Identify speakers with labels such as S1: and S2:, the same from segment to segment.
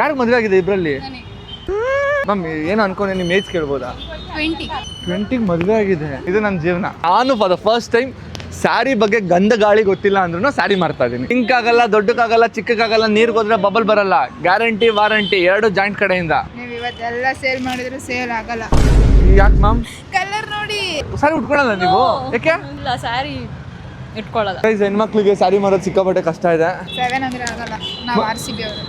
S1: ಯಾರಿಗೆ ಮದುವೆ ಆಗಿದೆ ಇಬ್ಬರಲ್ಲಿ? ಮ್ಯಾಮ್ ಏನು ಅನ್ಕೊಂಡೆ, ನಿಮ್ಮ ಏಜ್ ಕೇಳ್ಬೋದಾ? 20 ಮದುವೆ ಆಗಿದೆ. ಇದು ನನ್ನ ಜೀವನ. ನಾನು for the first time sari ಬಗ್ಗೆ ಗಂಧ ಗಾಳಿ ಗೊತ್ತಿಲ್ಲ ಅಂದ್ರೂ ಸ್ಯಾರಿ ಮಾಡ್ತಾ ಇದ್ದೀನಿ. ಪಿಂಕ್ ಆಗಲ್ಲ, ದೊಡ್ಡಕ್ಕಾಗಲ್ಲ, ಚಿಕ್ಕಕ್ಕಾಗಲ್ಲ, ನೀರ್ಗೆ ಹೋದ್ರೆ ಬಬಲ್ ಬರಲ್ಲ. ಗ್ಯಾರಂಟಿ ವಾರಂಟಿ ಎರಡು ಜಾಯಿಂಟ್ ಕಡೆಯಿಂದ.
S2: ನೀವು ಇವತ್ತೆಲ್ಲ ಸೇಲ್ ಮಾಡಿದ್ರು ಸೇಲ್ ಆಗಲ್ಲ.
S1: ಯಾಕೆ ಮ್ಯಾಮ್?
S2: ಕಲರ್ ನೋಡಿ.
S1: ಸ್ಯಾರಿ ಉಟ್ಕೊಳಲ್ಲ ನೀವು? ಯಾಕೆ?
S3: ಇಲ್ಲ, ಸ್ಯಾರಿ ಇಟ್ಕೊಳ್ಳಲ್ಲ.
S1: ಹೆಣ್ಮಕ್ಳಿಗೆ ಸ್ಯಾರಿ ಮಾರೋದು ಸಿಕ್ಕಾಪಟ್ಟೆ ಕಷ್ಟ ಇದೆ.
S2: 7 ಅಂದ್ರೆ ಆಗಲ್ಲ. ನಾವು RCB ಅವರು.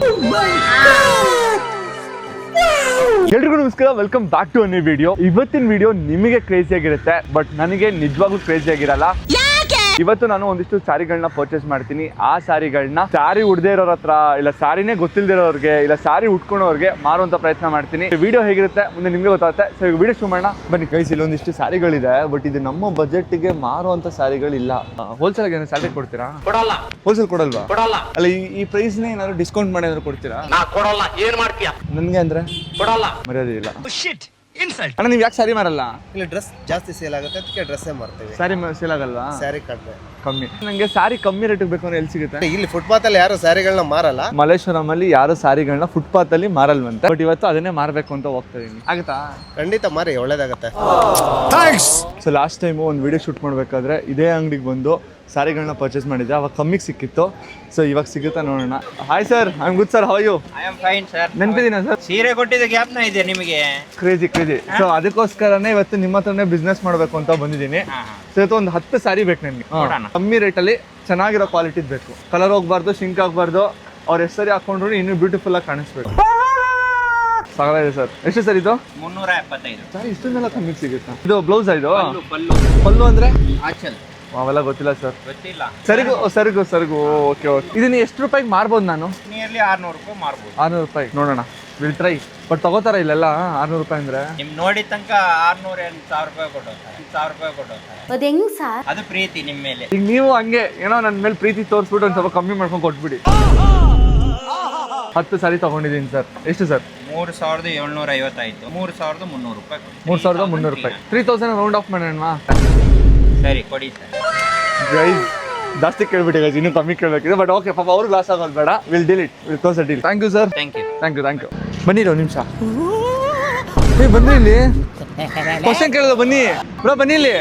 S1: ಎಲ್ರಿಗೂ ನಮಸ್ಕಾರ, welcome back to a new video. ಇವತ್ತಿನ ವಿಡಿಯೋ ನಿಮಗೆ ಕ್ರೇಜಿ ಆಗಿರುತ್ತೆ, ಬಟ್ ನನಗೆ ನಿಜವಾಗ್ಲೂ ಕ್ರೇಜಿ ಆಗಿರಲ್ಲ. ಇವತ್ತು ನಾನು ಒಂದಿಷ್ಟು ಸ್ಯಾರಿಗಳನ್ನ ಪರ್ಚೇಸ್ ಮಾಡ್ತೀನಿ. ಆ ಸ್ಯಾರಿಗಳನ್ನ ಸ್ಯಾರಿ ಉಡ್ದೇ ಇರೋರ ಹತ್ರ, ಇಲ್ಲ ಸ್ಯಾರಿನೇ ಗೊತ್ತಿಲ್ದಿರೋರಿಗೆ, ಇಲ್ಲ ಸ್ಯಾರಿ ಉಟ್ಕೊಂಡವ್ರಿಗೆ ಮಾರುವಂತ ಪ್ರಯತ್ನ ಮಾಡ್ತೀನಿ. ವಿಡಿಯೋ ಹೇಗಿರುತ್ತೆ ಮುಂದೆ ನಿಮ್ಗೆ ಗೊತ್ತಾಗುತ್ತೆ. ಸೊ ಈಗ ವಿಡಿಯೋ ಶುರು ಮಾಡೋಣ ಬನ್ನಿ. ಗೈಸ್, ಇಲ್ಲೊಂದಿಷ್ಟು ಸ್ಯಾರಿಗಳಿದೆ, ಬಟ್ ಇದು ನಮ್ಮ ಬಜೆಟ್ಗೆ ಮಾರುವಂತ ಸ್ಯಾರಿಗಳಿಲ್ಲ. ಹೋಲ್ಸೇಲ್ ಆಗಿ ಸ್ಯಾರಿ ಕೊಡ್ತೀರಾ?
S4: ಕೊಡಲ್ಲ.
S1: ಹೋಲ್ಸೇಲ್ ಕೊಡಲ್ವಾ?
S4: ಕೊಡಲ್ಲ.
S1: ಅಲ್ಲ, ಈ ಪ್ರೈಸ್ ನ ಏನಾದ್ರು ಡಿಸ್ಕೌಂಟ್ ಮಾಡಿ ಏನಾದ್ರು ಕೊಡ್ತೀರಾ?
S4: ನಾ ಕೊಡಲ್ಲ. ಏನ್ ಮಾಡ್ತೀಯ?
S1: ನನ್ಗೆ ಅಂದ್ರೆ
S4: ಕೊಡಲ್ಲ.
S1: ಮರ್ಯಾದೆ ಇಲ್ಲ.
S4: ಇನ್ಸಲ್ಟ್.
S1: ನೀವ್ ಯಾಕೆ ಸ್ಯಾರಿ ಮಾರಲ್ಲ?
S5: ಇಲ್ಲಿ ಡ್ರೆಸ್ ಜಾಸ್ತಿ ಸೇಲ್ ಆಗುತ್ತೆ, ಅದಕ್ಕೆ ಡ್ರೆಸ್ಸೇ ಮಾಡ್ತೀವಿ.
S1: ಸ್ಯಾರಿ ಸೇಲ್ ಆಗಲ್ವಾ?
S5: ಸ್ಯಾರಿ ಕಡಿಮೆ
S1: ಕಮ್ಮಿ. ನಂಗೆ ಸ್ಯಾರಿ ಕಮ್ಮಿ ರೇಟಿಗೆ ಬೇಕು ಅಂದ್ರೆ ಎಲ್ಲಿ ಸಿಗುತ್ತೆ?
S5: ಇಲ್ಲಿ ಫುಟ್ಪಾತ್ ಅಲ್ಲಿ ಯಾರು ಸ್ಯಾರಿಗಳನ್ನ ಮಾರಲ್ಲ.
S1: ಮಲ್ಲೇಶ್ವರಂ ಅಲ್ಲಿ ಯಾರು ಸ್ಯಾರಿಗಳನ್ನ ಫುಟ್ಪಾತ್ ಅಲ್ಲಿ ಮಾರಲ್ವಂತೆ, ಬಟ್ ಇವತ್ತು ಅದನ್ನೇ ಮಾರ್ಬೇಕು ಅಂತ ಹೋಗ್ತಾ ಇದೀನಿ. ಆಗುತ್ತಾ?
S5: ಖಂಡಿತ ಮಾರಿ, ಒಳ್ಳೇದಾಗತ್ತೆ.
S1: ಸೊ ಲಾಸ್ಟ್ ಟೈಮು ಒಂದು ವಿಡಿಯೋ ಶೂಟ್ ಮಾಡ್ಬೇಕಾದ್ರೆ ಇದೇ ಅಂಗಡಿಗೆ ಬಂದು ಸ್ಯಾರಿಗಳನ್ನ ಪರ್ಚೇಸ್ ಮಾಡಿದ್ದೆ. ಅವಾಗ ಕಮ್ಮಿಗೆ ಸಿಕ್ಕಿತ್ತು. ಸೊ ಇವಾಗ ಸಿಗುತ್ತಾ ನೋಡೋಣ. Hi sir, I am good sir, how you?
S4: I am fine sir.
S1: ನೆನಪಿದೀನಾ ಸರ್?
S4: ಸೀರೆ ಕೊಟ್ಟಿದ್ದ ಗ್ಯಾಪ್ನ ಇದೆ ನಿಮಗೆ.
S1: ಕ್ರೇಜಿ. ಸೊ ಅದಕ್ಕೋಸ್ಕರನೇ ಇವತ್ತು ನಿಮ್ಮ ಹತ್ರನೇ ಬಿಸ್ನೆಸ್ ಮಾಡಬೇಕು ಅಂತ ಬಂದಿದ್ದೀನಿ. ಸೊ ಇವತ್ತು ಒಂದು 10 ಸ್ಯಾರಿ ಬೇಕು ನನಗೆ. ಕಮ್ಮಿ ರೇಟಲ್ಲಿ ಚೆನ್ನಾಗಿರೋ ಕ್ವಾಲಿಟಿ ಬೇಕು. ಕಲರ್ ಹೋಗ್ಬಾರ್ದು, ಶಿಂಕ್ ಆಗಬಾರ್ದು. ಅವ್ರ ಎಷ್ಟು ಸರಿ ಹಾಕೊಂಡ್ರು ಇನ್ನೂ ಬ್ಯೂಟಿಫುಲ್ ಆಗಿ ಕಾಣಿಸ್ಬೇಕು. ಸಾಕಾಗಿದೆ ಸರ್. ಎಷ್ಟು ಸರ್ ಇದು?
S4: 375.
S1: ಸರ್ ಇಷ್ಟೊಂದೆಲ್ಲ ಕಮ್ಮಿಗೆ ಸಿಗುತ್ತಾ? ಇದು ಬ್ಲೌಸ್ ಇದು?
S4: ಪಲ್ಲು
S1: ಪಲ್ಲು ಅಂದ್ರೆ
S4: ಆಚಲ್.
S1: ಅವೆಲ್ಲ ಗೊತ್ತಿಲ್ಲ ಸರ್.
S4: ಗೊತ್ತಿಲ್ಲ.
S1: ಸರಿಗು ಓಕೆ. ಇದನ್ನ ಎಷ್ಟು ರೂಪಾಯಿಗೆ ಮಾರ್ಬೋದು ನಾನು?
S4: ನಿಯರ್ಲಿ 600 ರೂಪಾಯಿ ಮಾರ್ಬೋದು.
S1: 600 ರೂಪಾಯಿ ನೋಡೋಣ, ವಿಲ್ ಟ್ರೈ. ಬಟ್ ತಗೋತಾರ ಇಲ್ಲೆಲ್ಲ 600 ರೂಪಾಯಿ ಅಂದ್ರೆ?
S4: ನಿಮ್ ನೋಡಿದ ತನಕ 600 1000 ರೂಪಾಯಿ ಕೊಟ್ಟೋಗ್ತಾರೆ. 1000 ರೂಪಾಯಿ ಕೊಟ್ಟೋಗ್ತಾರೆ. ಅದು ಪ್ರೀತಿ ನಿಮ್ಮ ಮೇಲೆ.
S1: ಈಗ ನೀವು ಹಂಗೆ ಏನೋ ನನ್ನ ಮೇಲೆ ಪ್ರೀತಿ ತೋರಿಸ್ಬಿಟ್ಟು ಒಂದು ಸ್ವಲ್ಪ ಕಮ್ಮಿ ಮಾಡ್ಕೊಂಡು ಕೊಟ್ಬಿಡಿ. 10 ಸಾರಿ ತಗೊಂಡಿದ್ದೀನಿ ಸರ್. ಎಷ್ಟು ಸರ್?
S4: 3750 ಆಯ್ತು. 3300 ರೂಪಾಯಿ.
S1: 3300 ರೂಪಾಯಿ. 3000 ರೌಂಡ್ ಆಫ್ ಮಾಡೋಣ.
S4: ಸರಿ ಕೊಡಿ ಸರ್.
S1: ಗೈಸ್, ಜಾಸ್ತಿ ಕೇಳ್ಬಿಟ್ಟೆ ಗೈಸ್, ಇನ್ನೂ ಕಮ್ಮಿ ಕೇಳಬೇಕಿದೆ. ಬಟ್ ಓಕೆ, ಪಾಪ ಅವ್ರಿಗೆ ಲಾಸ್ ಆಗೋದು ಬೇಡ. Will deal it, will close the deal. Thank you sir.
S4: Thank you.
S1: ಬನ್ನಿ ಒಂದು ನಿಮಿಷ. ಬನ್ನಿ ಇಲ್ಲಿ. ಕ್ವಶನ್ ಕೇಳೋದು ಬನ್ನಿ ಬ್ರೋ, ಬನ್ನಿ ಇಲ್ಲಿ.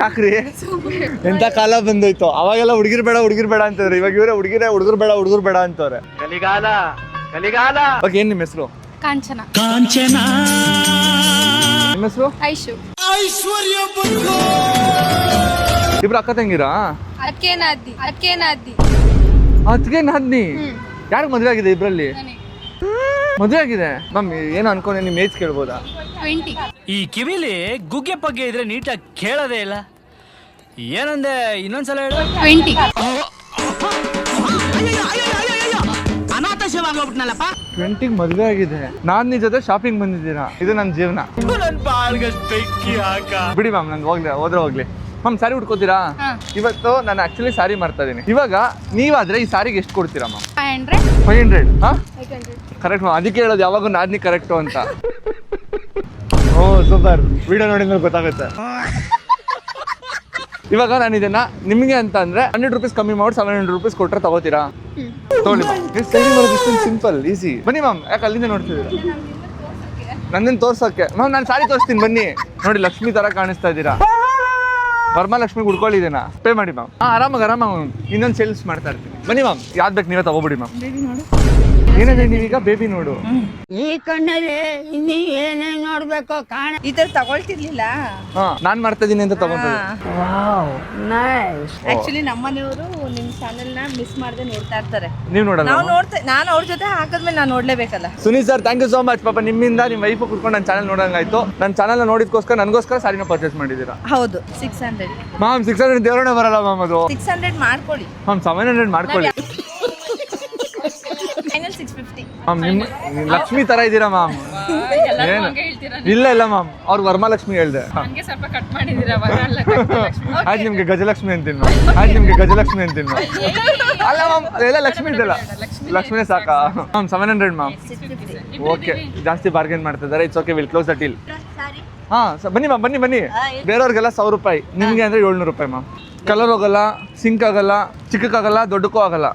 S1: ಯಾಕ್ರಿ? ಎಂತ ಕಾಲ ಬಂದೋಯ್ತು. ಅವಾಗೆಲ್ಲ ಹುಡುಗಿರ್ ಬೇಡ ಅಂತವ್ರೆ. ಇವಾಗ ಇವರೇ ಹುಡುಗರು ಬೇಡ ಅಂತವ್ರೆ. ಕಲಿಗಾಲ. ಓಕೆ, ಏನ್ ನಿಮ್ಮ ಹೆಸರು?
S2: ಕಾಂಚನ.
S1: ನಿಮ್ಮ ಹೆಸರು?
S2: ಐಶು.
S1: ಇಬ್ರು ಅಕ್ಕ ತಂಗಿರಾ?
S2: ಅದಕ್ಕೆ
S1: ನಾದ್ನಿ. ಯಾರಿಗೆ ಮದುವೆ ಆಗಿದೆ ಇಬ್ರಲ್ಲಿ? ಮದುವೆ ಆಗಿದೆ. ಮ್ಯಾಮ್ ಏನು ಅನ್ಕೊಂಡೆ, ನಿಮ್ಮ ಏಜ್ ಕೇಳ್ಬೋದಾ?
S2: 20.
S6: ಈ ಕಿವಿಲಿ ಗುಗ್ಗೆ ಪಗ್ಗೆ ಇದ್ರೆ ನೀಟಾಗಿ ಕೇಳೋದೇ ಇಲ್ಲ. ಏನಂದೆ, ಇನ್ನೊಂದ್ಸಲ ಹೇಳು.
S2: 20.
S6: ಅನಾಥ ಸೇವಾಗ್ಬಿಟ್ನಲ್ಲಪ್ಪ.
S1: 20 ಮದುವೆ ಆಗಿದೆ. ನಾನ್ ನಿಜ ಜೊತೆ ಶಾಪಿಂಗ್ ಬಂದಿದ್ದೀರಾ? ಇದು ನನ್ನ ಜೀವನ. ಬಿಡಿ ಮ್ಯಾಮ್, ನಂಗೆ ಹೋಗ್ಲಿ. ಮ್ಯಾಮ್ ಸ್ಯಾರಿ ಉಟ್ಕೋತೀರಾ? ಇವತ್ತು ನಾನು ಆಕ್ಚುಲಿ ಸ್ಯಾರಿ ಮಾಡ್ತಾ ಇದೀನಿ. ಇವಾಗ ನೀವಾದ್ರೆ ಈ ಸ್ಯಾರಿಗೆ ಎಷ್ಟು ಕೊಡ್ತೀರಾ ಮ್ಯಾಮ್? 500. Correct ma'am. ಅದಕ್ಕೆ ಹೇಳೋದು ಯಾವಾಗ ನಾದ್ನಿ ಕರೆಕ್ಟು ಅಂತ. ಓ ಸೂಪರ್. ವಿಡಿಯೋ ನೋಡಿದ್ರೆ ಗೊತ್ತಾಗುತ್ತೆ. ಇವಾಗ ನಾನು ಇದನ್ನ ನಿಮಗೆ ಅಂತ ಅಂದ್ರೆ 100 ರೂಪೀಸ್ ಕಮ್ಮಿ ಮಾಡಿ 700 ರೂಪೀಸ್ ಕೊಟ್ಟರೆ ತಗೋತೀರಾ? ತಗೊಳ್ಳಿ ಮ್ಯಾಮ್. ಸ್ಯಾರಿ ಮಾಡೋದು ಇಷ್ಟೊಂದು ಸಿಂಪಲ್, ಈಸಿ. ಬನ್ನಿ ಮ್ಯಾಮ್. ಯಾಕೆ ಅಲ್ಲಿಂದ ನೋಡ್ತಿದ್ದೀರಾ? ನನ್ನನ್ನು ತೋರ್ಸೋಕ್ಕೆ ಮ್ಯಾಮ್. ನಾನು ಸ್ಯಾರಿ ತೋರಿಸ್ತೀನಿ ಬನ್ನಿ. ನೋಡಿ, ಲಕ್ಷ್ಮಿ ತರ ಕಾಣಿಸ್ತಾ ಇದ್ದೀರಾ. ವರಮಹಾಲಕ್ಷ್ಮಿಗೆ ಉಡ್ಕೊಳ್ಳಿದ್ದೀನಾ? ಪೇ ಮಾಡಿ ಮ್ಯಾಮ್. ಆರಾಮಾಗಿ ಇನ್ನೊಂದು ಸೇಲ್ಸ್ ಮಾಡ್ತಾ ಇರ್ತೀನಿ. ಬನ್ನಿ ಮ್ಯಾಮ್, ಯಾವ್ದು ಬೇಕು ನೀವೇ ತಗೋಬಿಡಿ ಮ್ಯಾಮ್. ಏನಿದೆ ನೀವೀಗ? ಬೇಬಿ ನೋಡು.
S7: ಈ ಕಣ್ಣಲ್ಲಿ ಇನ್ನೀ ಏನೇನ್ ನೋಡ್ಬೇಕು ಕಾಣ.
S2: ಈ ತರ ತಗೊಳ್ತಿರ್ಲಿಲ್ಲ.
S1: ನಾನ್ ಮಾಡ್ತಾ ಇದೀನಿ ಅಂತ ತಗೊಂಡು.
S2: ಆಕ್ಚುಲಿ ನಮ್ಮನೆಯವರು ನಿಮ್ ಚಾನೆಲ್ ನ ಮಿಸ್ ಮಾಡದೆ ನೋಡ್ತಾ ಇರ್ತಾರೆ.
S1: ನೀವು ನೋಡಲ್ಲ?
S2: ನಾನು ಅವ್ರ ಜೊತೆ ಹಾಕಿದ್ಮೇಲೆ ನಾನು ನೋಡ್ಲೇಬೇಕಲ್ಲ.
S1: Sunil sir, thank you so much. ಪಾಪ ನಿಮ್ಮಿಂದ ನಿಮ್ಮ ವೈಫ್ ಕುತ್ಕೊಂಡು ನನ್ನ ಚಾನಲ್ ನೋಡಂಗಾಯ್ತು. ನನ್ನ ಚಾನಲ್ ನೋಡಿದ್ಕೋಸ್ಕರ ನನಗೋಸ್ಕರ ಸ್ಯಾರಿನ ಪರ್ಚೇಸ್ ಮಾಡಿದ್ದೀರಾ?
S2: ಹೌದು. 600.
S1: ಮ್ಯಾಮ್ 600 ದೇವರೇ ಬರಲ್ಲ ಮ್ಯಾಮ್. ಅದು
S2: 600 ಮಾಡ್ಕೊಳ್ಳಿ
S1: ಮ್ಯಾಮ್. 700 ಮಾಡ್ಕೊಳ್ಳಿ
S2: ಫೈನಲ್. 650
S1: ಮ್ಯಾಮ್. ನಿಮ್ಮ ಲಕ್ಷ್ಮಿ ತರ ಇದ್ದೀರಾ ಮ್ಯಾಮ್. ಏನು? ಇಲ್ಲ ಮ್ಯಾಮ್, ಅವ್ರು ವರಮಹಾಲಕ್ಷ್ಮಿ ಹೇಳ್ದೆ. ಆಯ್ತು, ನಿಮ್ಗೆ ಗಜಲಕ್ಷ್ಮಿ ಅಂತೀನಿ ಮ್ಯಾಮ್. ಅಲ್ಲ ಮ್ಯಾಮ್, ಅದೆಲ್ಲ ಲಕ್ಷ್ಮಿ ಇದೆಲ್ಲ. ಲಕ್ಷ್ಮಿನೇ ಸಾಕಾ ಮ್ಯಾಮ್? 700 ಮ್ಯಾಮ್. ಓಕೆ, ಜಾಸ್ತಿ ಬಾರ್ಗೇನ್ ಮಾಡ್ತಿದ್ದಾರೆ. It's okay, will close the deal. ಹಾ ಬನ್ನಿ ಮ್ಯಾಮ್ ಬನ್ನಿ ಬೇರೆಯವ್ರಿಗೆಲ್ಲ 1,000 ರೂಪಾಯಿ, ನಿಮ್ಗೆ ಅಂದ್ರೆ 700 ರೂಪಾಯಿ ಮ್ಯಾಮ್. ಕಲರ್ ಹೋಗಲ್ಲ, ಸಿಂಕ್ ಆಗಲ್ಲ, ಚಿಕ್ಕಕ್ಕಾಗಲ್ಲ, ದೊಡ್ಡಕ್ಕೂ ಆಗಲ್ಲ.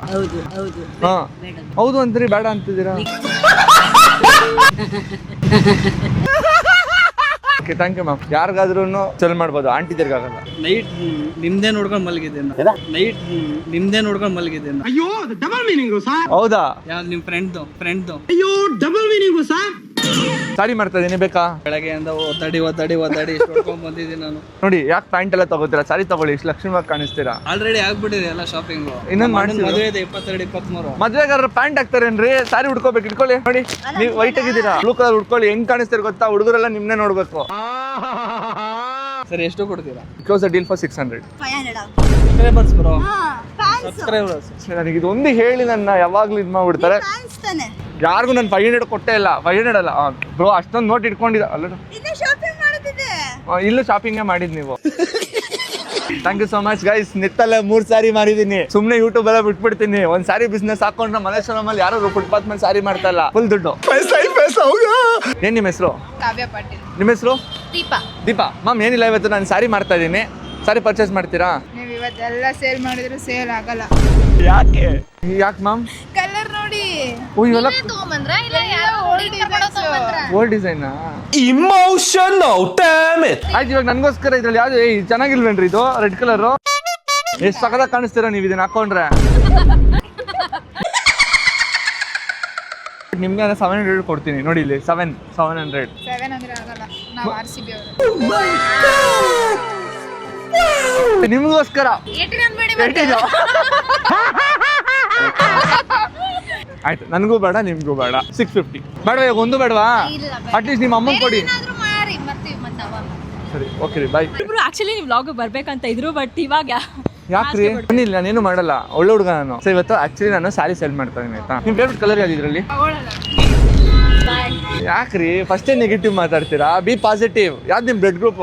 S1: ಹಾ ಹೌದು ಅಂತೀರಿ, ಬೇಡ ಅಂತಿದ್ದೀರಾ? Okay thank you ma'am. ಯಾರಿಗಾದ್ರೂ ಚಲ್ ಮಾಡ್ಬೋದು, ಆಂಟಿದಿರ್ಗಾಗಲ್ಲ.
S8: ನೈಟ್ ನಿಮ್ದೇ ನೋಡ್ಕೊಂಡು ಮಲಗಿದ್ದೆ ನೈಟ್ ನಿಮ್ದೇ ನೋಡ್ಕೊಂಡು ಮಲಗಿದ್ದೆ.
S9: ಅಯ್ಯೋ ಡಬಲ್ ಮೀನಿಂಗು ಸರ್.
S1: ಹೌದಾ?
S8: ಯಾವ್ದು ನಿಮ್ ಫ್ರೆಂಡ್ದು
S9: ಅಯ್ಯೋ ಡಬಲ್ ಮೀನಿಂಗು ಸರ್.
S1: ಸಾರಿ ಮಾಡ್ತಾ ಇದೀನಿ, ಬೇಕಾ?
S8: ಬೆಳಗ್ಗೆಯಿಂದ ಒದ್ದಾಡಿ ನೋಡ್ಕೊಂಡ್ ಬಂದಿದ್ದೀನಿ ನಾನು.
S1: ನೋಡಿ ಯಾಕೆ ಪ್ಯಾಂಟ್ ಎಲ್ಲ ತಗೋತೀರಾ? ಸಾರಿ ತಗೊಳ್ಳಿ, ಇಷ್ಟು ಲಕ್ಷಣವಾಗಿ ಕಾಣಿಸ್ತೀರಾ.
S8: ಆಲ್ರೆಡಿ ಆಗ್ಬಿಟ್ಟಿದೆ ಎಲ್ಲ ಶಾಪಿಂಗ್.
S1: ಇನ್ನೊಂದು ಮಾಡಿ
S8: ಮದುವೆ ಇದೆ 22, 23.
S1: ಮದ್ವೆಗಾರ ಪ್ಯಾಂಟ್ ಹಾಕ್ತಾರೇನ್ರಿ? ಸಾರಿ ಉಡ್ಕೋಬೇಕು, ಇಟ್ಕೊಳ್ಳಿ. ನೋಡಿ ನೀವು ವೈಟ್ ಆಗಿದ್ದೀರಾ, ಬ್ಲೂ ಕಲರ್ ಉಡ್ಕೊಳ್ಳಿ. ಹೆಂಗ್ ಕಾಣಿಸ್ತೀರ ಗೊತ್ತಾ? ಹುಡುಗರೆಲ್ಲ ನಿಮ್ನೆ ನೋಡ್ಬೇಕು.
S8: ಸರಿ, ಎಷ್ಟು ಕೊಡ್ತೀರಾ?
S1: Close the deal for 600.
S8: Subscribers bro, subscribers.
S1: ನನಗೆ ಇದೊಂದು ಹೇಳಿ ನನ್ನ ಯಾವಾಗ್ಲೂ ಇದು ಮಾಡ್ಬಿಡ್ತಾರೆ. ಯಾರಿಗೂ ನಾನು 500 ಕೊಟ್ಟೇ ಇಲ್ಲ. 500 ಅಲ್ಲ ಬ್ರೋ, ಅಷ್ಟೊಂದು ನೋಟ್ ಇಟ್ಕೊಂಡಿದ್ದ ಅಲ್ಲ. ಇಲ್ಲೂ ಶಾಪಿಂಗೇ ಮಾಡಿದ್ ನೀವು. Thank you so much guys. ನಿತ್ತಲ್ಲ 3 ಸಾರಿ ಮಾರಿದೀನಿ. ಸುಮ್ನೆ ಯೂಟ್ಯೂಬ್ ಎಲ್ಲ ಬಿಟ್ಬಿಡ್ತೀನಿ. ಒಂದ್ ಸಾರಿ ಬಿಸ್ನೆಸ್ ಹಾಕೊಂಡ್ರೆ ಮಲೇಶ್ವರಮಲ್ಲಿ ಯಾರು ಫುಟ್ಪಾತ್ ಮೇಲೆ ಸಾರಿ ಮಾಡ್ತಾ ಇಲ್ಲ, ಫುಲ್ ದುಡ್ಡು. ಏನ್ ನಿಮ್ಮ ಹೆಸರು?
S2: ಕಾವ್ಯ ಪಾಟೀಲ್.
S1: ನಿಮ್ಮ ಹೆಸರು?
S2: ದೀಪಾ
S1: ಮ್ಯಾಮ್ ಏನಿಲ್ಲ, ಇವತ್ತು ನಾನು ಸಾರಿ ಮಾಡ್ತಾ ಇದ್ದೀನಿ. ಸಾರಿ ಪರ್ಚೇಸ್ ಮಾಡ್ತೀರಾ?
S2: ನೀವು ಇವತ್ತೆಲ್ಲ ಸೇಲ್ ಮಾಡಿದ್ರು ಸೇಲ್ ಆಗಲ್ಲ.
S1: ಯಾಕೆ ಮ್ಯಾಮ್?
S2: ಕಲರ್ ನೋಡಿ.
S1: ಓ ಇವೆಲ್ಲ ಓಲ್ಡ್ ಡಿಸೈನ್. ಆಯ್ತು, ಇವಾಗ ನನಗೋಸ್ಕರ ಇದ್ರಲ್ಲಿ ಯಾವ್ದು ಚೆನ್ನಾಗಿಲ್ವೇನ್ರಿ ಇದು? ರೆಡ್ ಕಲರ್ ಎಷ್ಟು ಸಖತ್ತಾಗಿ ಕಾಣಿಸ್ತೀರಾ ನೀವು ಇದನ್ನ ಹಾಕೊಂಡ್ರೆ. ನಿಮ್ಗೆ 700 ಕೊಡ್ತೀನಿ ನೋಡಿ, ಇಲ್ಲಿ 700.
S2: 7 ಅಂದ್ರೆ ಆಗಲ್ಲ, ನಾವು RCB ಅವರು.
S1: ನಿಮ್ಗೋಸ್ಕರ ಆಯ್ತು, ನನಗೂ ಬೇಡ ನಿಮ್ಗೂ ಬೇಡ. 650 ಬೇಡವಾ? ಇವಾಗ ಒಂದು ಬೇಡವಾ? ಅಟ್ಲೀಸ್ಟ್ ನಿಮ್ಮ ಅಮ್ಮಂಗೆ ಕೊಡಿ. ಸರಿ ಓಕೆ ರೀ, ಬಾಯ್.
S3: ಇಬ್ರು ಆಕ್ಚುಲಿ ನೀವು ವ್ಲಾಗ್ ಬರ್ಬೇಕಂತ ಇದ್ರು, ಬಟ್ ಇವಾಗ
S1: ಯಾಕ್ರಿ? ಬನ್ನಿಲ್ಲ, ನಾನೇನು ಮಾಡಲ್ಲ, ಒಳ್ಳೆ ಹುಡುಗ ನಾನು. ಸೊ ಇವತ್ತು ಆಕ್ಚುಲಿ ನಾನು ಸ್ಯಾರಿ ಸೆಲ್ ಮಾಡ್ತಾ ಇದ್ದೀನಿ ಆಯ್ತಾ. ನಿಮ್ಮ ಫೇವ್ರೆಟ್ ಕಲರ್ ಯಾವ್ದು ಇದರಲ್ಲಿ? ಯಾಕ್ರಿ ಫಸ್ಟೇ ನೆಗೆಟಿವ್ ಮಾತಾಡ್ತೀರಾ? B positive. ಯಾವ್ದು ನಿಮ್ಮ ಬ್ಲಡ್ ಗ್ರೂಪ್?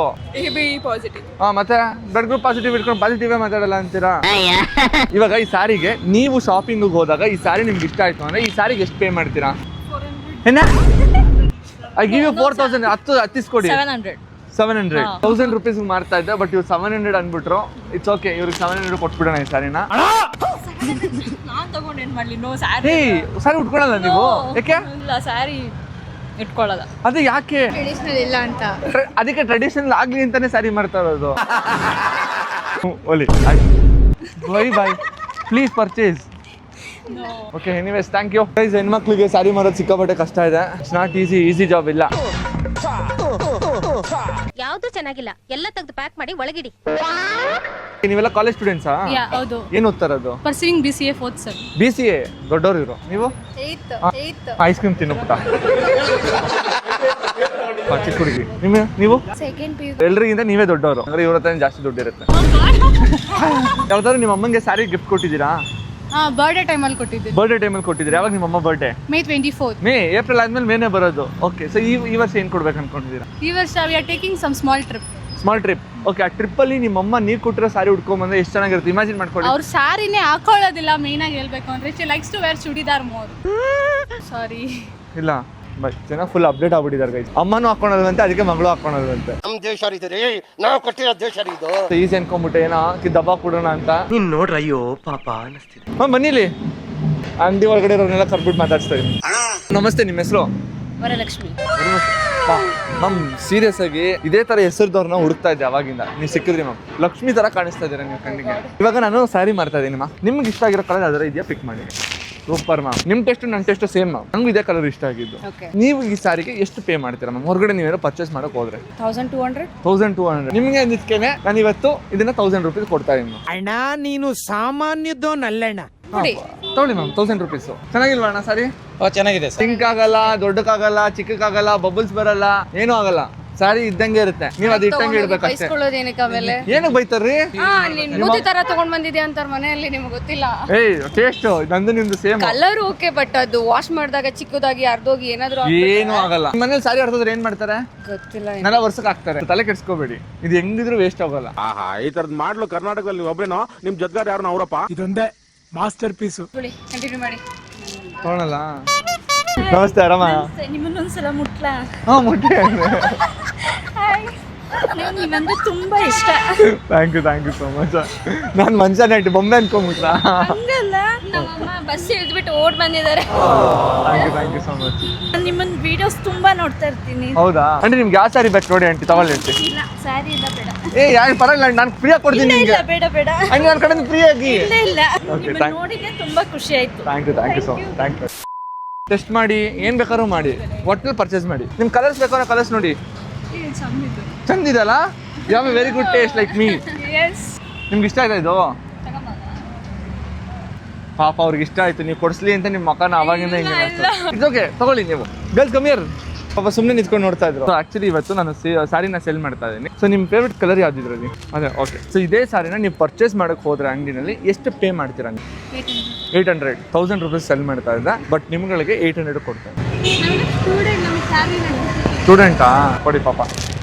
S2: ಪಾಸಿಟಿವ್.
S1: ಹಾ ಮತ್ತೆ ಬ್ಲಡ್ ಗ್ರೂಪ್ ಪಾಸಿಟಿವ್ ಇಟ್ಕೊಂಡು ಪಾಸಿಟಿವ್ ಮಾತಾಡಲ್ಲ ಅಂತೀರಾ? ಇವಾಗ ಈ ಸಾರಿಗೆ ನೀವು ಶಾಪಿಂಗ್ ಹೋದಾಗ ಈ ಸಾರಿ ನಿಮ್ಗೆ ಇಷ್ಟ ಆಯ್ತು ಅಂದ್ರೆ ಈ ಸಾರಿಗೆ ಎಷ್ಟು ಪೇ ಮಾಡ್ತೀರಾ? ಏನ ಐ ಗಿವ್ ಯು 4000. ಹತ್ತಿಸ್ಕೊಡಿ. 700 1000 ರೂಪೀಸ್ ಮಾರ್ತಾ ಇದ್ದೆ, ಬಟ್ ಇವ್ರು 700 ಅನ್ಬಿಟ್ರು. ಇಟ್ಸ್ ಓಕೆ, ಇವ್ರಿಗೆ 700 ಕೊಟ್ಬಿಡೋಣ ಈ ಸಾರಿನ.
S3: ನಾನ್ ತಗೊಂಡ್ ಏನ್ ಮಾಡ್ಲಿ? ನೋ
S1: ಹೇ, ಸಾರಿ ಉಟ್ಕೊಳಲ್ಲ ನೀವು? ಯಾಕೆ?
S3: ಇಲ್ಲ, ಸ್ಯಾರಿ ಇಟ್ಕೊಳ್ಳಲ್ಲ.
S1: ಅದೇ ಯಾಕೆ?
S2: ಟ್ರೆಡಿಷನಲ್ ಇಲ್ಲ ಅಂತ.
S1: ಅದಕ್ಕೆ ಟ್ರೆಡಿಷನಲ್ ಆಗ್ಲಿ ಅಂತಾನೆ ಸಾರಿ ಮಾಡ್ತಾ ಇರೋದು. ಒಲಿ ಬಾಯ್ please purchase. Okay anyways thank you guys. ಹೆಣ್ಮಕ್ಳಿಗೆ ಸಾರಿ ಮಾರೋದು ಸಿಕ್ಕಾಪಟ್ಟೆ ಕಷ್ಟ ಇದೆ. ಇಟ್ಸ್ ನಾಟ್ ಈಸಿ ಜಾಬ್ ಇಲ್ಲ.
S10: ಯಾವ್ದು ಚೆನ್ನಾಗಿಲ್ಲ, ಎಲ್ಲ ತೆಗೆದು ಪ್ಯಾಕ್ ಮಾಡಿ ಒಳಗಿಡಿ.
S1: ನೀವೆಲ್ಲ ಕಾಲೇಜ್ ಸ್ಟೂಡೆಂಟ್ಸಾ?
S3: ಹೌದು.
S1: ಏನ್ ಓದ್ತಾರದು?
S3: Pursuing BCA 4th sem.
S1: BCA ದೊಡ್ಡವ್ರು ಇವರು. ನೀವು?
S2: 8th.
S1: ಐಸ್ ಕ್ರೀಮ್ ತಿನ್ನುತ್ತಾ? ಚಿಕ್ಕ ಹುಡುಗಿ. ನೀವು?
S2: Second PU.
S1: ಎಲ್ರಿಗಿಂತ ನೀವೇ ದೊಡ್ಡವರು ಅಂದ್ರೆ ಇವ್ರ ಹತ್ರ ಜಾಸ್ತಿ ದುಡ್ಡು ಇರುತ್ತೆ. ಯಾವ್ದಾದ್ರು ನಿಮ್ಮ ಅಮ್ಮಂಗೆ ಸ್ಯಾರಿ ಗಿಫ್ಟ್ ಕೊಟ್ಟಿದ್ದೀರಾ?
S3: ಬರ್ಡೇ ಟೈಮಲ್ಲಿ ಕೊಟ್ಟಿದ್ದೆ.
S1: ಬರ್ಡೇ ಟೈಮಲ್ಲಿ ಕೊಟ್ಟಿದ್ದೀರಾ? ಯಾವಾಗ ನಿಮ್ಮ ಅಮ್ಮ ಬರ್ಡೇ?
S3: May 24.
S1: ಏಪ್ರಿಲ್ ಆದ್ಮೇಲೆ ಮೇನೇ ಬರೋದು. ಓಕೆ, ಸೊ ಈ ವರ್ಷ ಏನ್ ಕೊಡ್ಬೇಕು ಅನ್ಕೊಂಡಿದ್ದೀರಾ?
S3: ಈ ವರ್ಷ we are taking some small trip.
S1: Small trip. Okay, ಆ ಟ್ರಿಪ್ ಅಲ್ಲಿ ನಿಮ್ಮ ಅಮ್ಮ ನೀರು ಕೊಟ್ಟಿರೋ ಸಾರಿ ಉಟ್ಕೊಂಡ್ಬಂದ್ರೆ ಎಷ್ಟು ಚೆನ್ನಾಗಿರುತ್ತೆ ಇಮ್ಯಾಜಿನ್ ಮಾಡ್ಕೊಳ್ಳಿ.
S3: ಅವ್ರು ಸ್ಯಾರಿನೇ ಹಾಕೊಳ್ಳೋದಿಲ್ಲ. ಮೇನ್ ಆಗಿ ಹೇಳ್ಬೇಕು ಅಂದ್ರೆ she likes to wear churidar more. Sorry.
S1: ಇಲ್ಲ ಬಟ್ ಜನ ಫುಲ್ ಅಪ್ಡೇಟ್ ಆಗ್ಬಿಟ್ಟಿದ್ದಾರೆ ಗೈಸ್. ಅಮ್ಮನೂ ಹಾಕೊಳಲ್ವಂತೆ, ಅದಕ್ಕೆ ಮಗಳು ಹಾಕೊಳಲ್ವಂತೆ.
S5: ನಮ್ಮ ದೇಶ ನಾವು ಕಟ್ಟಿರೋ ದೇಶ ಇದು.
S1: ಈಸಿ ಅನ್ಕೊಂಡ್ಬಿಟ್ಟೆ ಏನೋ ದಬ್ಬಾ ಕೊಡೋಣ ಅಂತ.
S9: ನೀನ್ ನೋಡ್ರ ಅಯ್ಯೋ ಪಾಪ ಅನಿಸ್ತಿದೆ.
S1: ಬನ್ನಿಲಿ, ಅಂಗಡಿ ಒಳಗಡೆ ಇರೋರ್ನೆಲ್ಲ ಕರ್ಬಿಟ್ಟು ಮಾತಾಡ್ಸ್ತಾ ಇದೀನಿ. ನಮಸ್ತೆ, ನಿಮ್ಮ ಹೆಸರು?
S3: ವರಲಕ್ಷ್ಮಿ.
S1: ಮ್ಯಾಮ್ ಸೀರಿಯಸ್ ಆಗಿ ಇದೇ ತರ ಹೆಸರುದವ್ರನ್ನ ಹುಡುಕ್ತಾ ಇದ್ದೆ ಅವಾಗಿಂದ. ನೀವು ಸಿಕ್ಕಿದ್ರಿ ಮ್ಯಾಮ್. ಲಕ್ಷ್ಮಿ ತರ ಕಾಣಿಸ್ತಾ ಇದ್ದೀರಾ ನೀವು ಕಣ್ಣಿಗೆ. ಇವಾಗ ನಾನು ಸ್ಯಾರಿ ಮಾಡ್ತಾ ಇದ್ದೀನಿ ಮ್ಯಾಮ್. ನಿಮ್ಗೆ ಇಷ್ಟ ಆಗಿರೋ ಕಲರ್ ಯಾವ್ದಾರ ಇದೆಯಾ? ಪಿಕ್ ಮಾಡಿ. Super ma'am. ನಿಮ್ಮ ಟೆಸ್ಟ್ ನನ್ನ ಟೆಸ್ಟ್ ಸೇಮ್ ಮ್ಯಾಮ್. ನಂಗೂ ಇದೇ ಕಲರ್ ಇಷ್ಟ ಆಗಿದ್ದು. ನೀವು ಈ ಸಾರಿಗೆ ಎಷ್ಟು ಪೇ ಮಾಡ್ತೀರಾ ಮ್ಯಾಮ್? ಹೊರಗಡೆ ನೀವೇನೋ ಪರ್ಚೇಸ್ ಮಾಡಕ್ ಹೋದ್ರೆ 1200. ನಿಮ್ಗೆ ಅಂದಿದ್ಕೇನೆ ನಾನು ಇವತ್ತು ಇದನ್ನ 1000 ರೂಪೀಸ್ ಕೊಡ್ತಾ ಇದ್ದೀನಿ.
S9: ಅಣ್ಣ ನೀನು ಸಾಮಾನ್ಯದೋನಲ್ಲಣ್ಣ.
S1: ತಗೊಳ್ಳಿ ಮ್ಯಾಮ್, 1000 ರೂಪೀಸ್. ಚೆನ್ನಾಗಿಲ್ವಾ ಅಣ್ಣ ಸಾರಿ?
S8: ಚೆನ್ನಾಗಿದೆ ಸರ್.
S1: ಸಿಂಕ್ ಆಗಲ್ಲ, ದೊಡ್ಡಕ್ಕಾಗಲ್ಲ, ಚಿಕ್ಕಕ್ಕಾಗಲ್ಲ, ಬಬಲ್ಸ್ ಬರಲ್ಲ, ಏನೂ ಆಗಲ್ಲ. ಸಾರಿ ಇದ್ದಂಗೆ ಇರುತ್ತೆ. ನೀವು ಅದು ಇಟ್ಟಂಗೆ ಇಡ್ಬೇಕಷ್ಟೇ.
S2: ಆಮೇಲೆ
S1: ಏನಕ್ಕೆ ಬೈತಾರ್ರಿ?
S2: ಬುದ್ಧಿ ತರ ತಗೊಂಡ್ ಬಂದಿದ್ಯಾ ಅಂತಾರ ಮನೆಯಲ್ಲಿ, ನಿಮ್ಗೆ ಗೊತ್ತಿಲ್ಲ.
S1: ಟೇಸ್ಟ್ ನಂದು ನಿಮ್ದು ಸೇಮ್.
S2: ಕಲರ್ ಓಕೆ, ಬಟ್ ಅದು ವಾಶ್ ಮಾಡಿದಾಗ ಚಿಕ್ಕದಾಗಿ ಅರ್ಧೋಗಿ ಏನಾದ್ರು
S1: ಏನೂ ಆಗಲ್ಲ. ಮನೇಲಿ ಸಾರಿ ಹರಿದ್ರೆ ಏನ್ ಮಾಡ್ತಾರೆ
S2: ಗೊತ್ತಿಲ್ಲ.
S1: ನೆಲ ವರ್ಷಕ್ಕೆ ಹಾಕ್ತಾರೆ. ತಲೆ ಕೆಡ್ಸ್ಕೋಬೇಡಿ, ಇದು ಹೆಂಗಿದ್ರು ವೇಸ್ಟ್ ಆಗೋಲ್ಲ.
S11: ಈ ತರದ್ ಮಾಡ್ಲು ಕರ್ನಾಟಕದಲ್ಲಿ ನೀವ್ ಒಬ್ರೇನೋ? ನಿಮ್ ಜೊತೆಗಾರ ಯಾರು ಅವರಪ್ಪ?
S9: ಇದೊಂದೇ ಮಾಸ್ಟರ್ ಪೀಸು.
S2: ಕಂಟಿನ್ಯೂ ಮಾಡಿ.
S1: ತಗೊಳಲ್ಲ. ನಮಸ್ತೆ, ಆರಾಮ?
S3: ನಿಮ್ಮನ್ನೊಂದ್ಸಲ ಮುಟ್ಲಾ?
S1: ಹಾ ಮುಟ್ಟಿ.
S2: ನೀವಂದ್ರೆ ತುಂಬಾ ಇಷ್ಟ.
S1: Thank you so much. ನಾನು ಮನುಷ್ಯನೇ ಬೊಮ್ಮೆ ಅನ್ಕೊಂಬಿಟ್ರ.
S2: ಹಂಗಲ್ಲ, ನಮ್ಮಮ್ಮ ಬಸ್ ಇಳಿದ್ಬಿಟ್ಟು ಓಡ್ ಬಂದಿದ್ದಾರೆ.
S1: Thank you so much.
S2: ನಿಮ್ಮನ್ನ ವಿಡಿಯೋಸ್ ತುಂಬಾ ನೋಡ್ತಾ ಇರ್ತೀನಿ.
S1: ಹೌದಾ ಆಂಟಿ, ನಿಮ್ಗೆ ಯಾವ ಸಾರಿ ಬೇಕು ನೋಡಿ ಆಂಟಿ, ತಗೊಳ್ಳಿ ಆಂಟಿ.
S2: ಇಲ್ಲ ಸ್ಯಾರಿ ಇಲ್ಲ, ಬೇಡ.
S1: ಯಾಕೆ ಪರವಾಗಿಲ್ಲ, ನಾನು ಫ್ರೀಯಾಗಿ ಕೊಡ್ತೀನಿ
S2: ಇಲ್ಲ
S1: ನಿಮಗೆ.
S2: ಬೇಡ ಬೇಡ.
S1: ಹಂಗೆ ನನ್ನ ಕಡೆಯಿಂದ ಫ್ರೀ ಆಗಿ.
S2: ಇಲ್ಲ
S1: Okay,
S2: ನಿಮ್ಮನ್ನ ನೋಡಿದ್ರೆ ತುಂಬಾ ಖುಷಿ ಆಯ್ತು.
S1: Thank you so much. Thank you. Test ಮಾಡಿ ಏನು ಬೇಕಾದ್ರೂ ಮಾಡಿ, ಒಟ್ಟಿನಲ್ಲಿ ಪರ್ಚೇಸ್ ಮಾಡಿ. ನಿಮ್ಮ ಕಲರ್ಸ್ ಬೇಕಾದ್ರೆ ಕಲರ್ಸ್ ನೋಡಿ, ಚಂದಿದಲ್ಲ. You have a very good taste like me. ನಿಮ್ಗೆ ಇಷ್ಟ ಆಯ್ತಾ ಇದು? ಪಾಪ ಅವ್ರಿಗೆ ಇಷ್ಟ ಆಯ್ತು, ನೀವು ಕೊಡಿಸ್ಲಿ ಅಂತ ನಿಮ್ಮ ಮಕ್ಕನ ಅವಾಗಿಂದ ಹಿಂಗೆ ಇಟ್ಸ್ ಓಕೆ, ತಗೊಳ್ಳಿ ನೀವು. ಗರ್ಲ್ಸ್ ಕಮಿಯರ್ ಪಾಪ ಸುಮ್ಮನೆ ನಿಂತ್ಕೊಂಡು ನೋಡ್ತಾ ಇದ್ರು. ಸೊ ಆಕ್ಚುಲಿ ಇವತ್ತು ನಾನು ಸಾರಿನ ಸೆಲ್ ಮಾಡ್ತಾ ಇದ್ದೀನಿ. ಸೊ ನಿಮ್ಮ ಫೇವ್ರೆಟ್ ಕಲರ್ ಯಾವ್ದಿದ್ರಲ್ಲಿ? ಅದೇ ಓಕೆ. ಸೊ ಇದೇ ಸಾರಿನ ನೀವು ಪರ್ಚೇಸ್ ಮಾಡೋಕ್ಕೆ ಹೋದ್ರೆ ಅಂಗಡಿನಲ್ಲಿ ಎಷ್ಟು ಪೇ ಮಾಡ್ತೀರಾ? 800 1000 ರೂಪೀಸ್ ಸೆಲ್ ಮಾಡ್ತಾ ಇದ್ದೆ, ಬಟ್ ನಿಮ್ಗಳಿಗೆ 800 ಕೊಡ್ತಾರೆ. ಸ್ಟೂಡೆಂಟಾ? ಕೊಡಿ ಪಾಪ,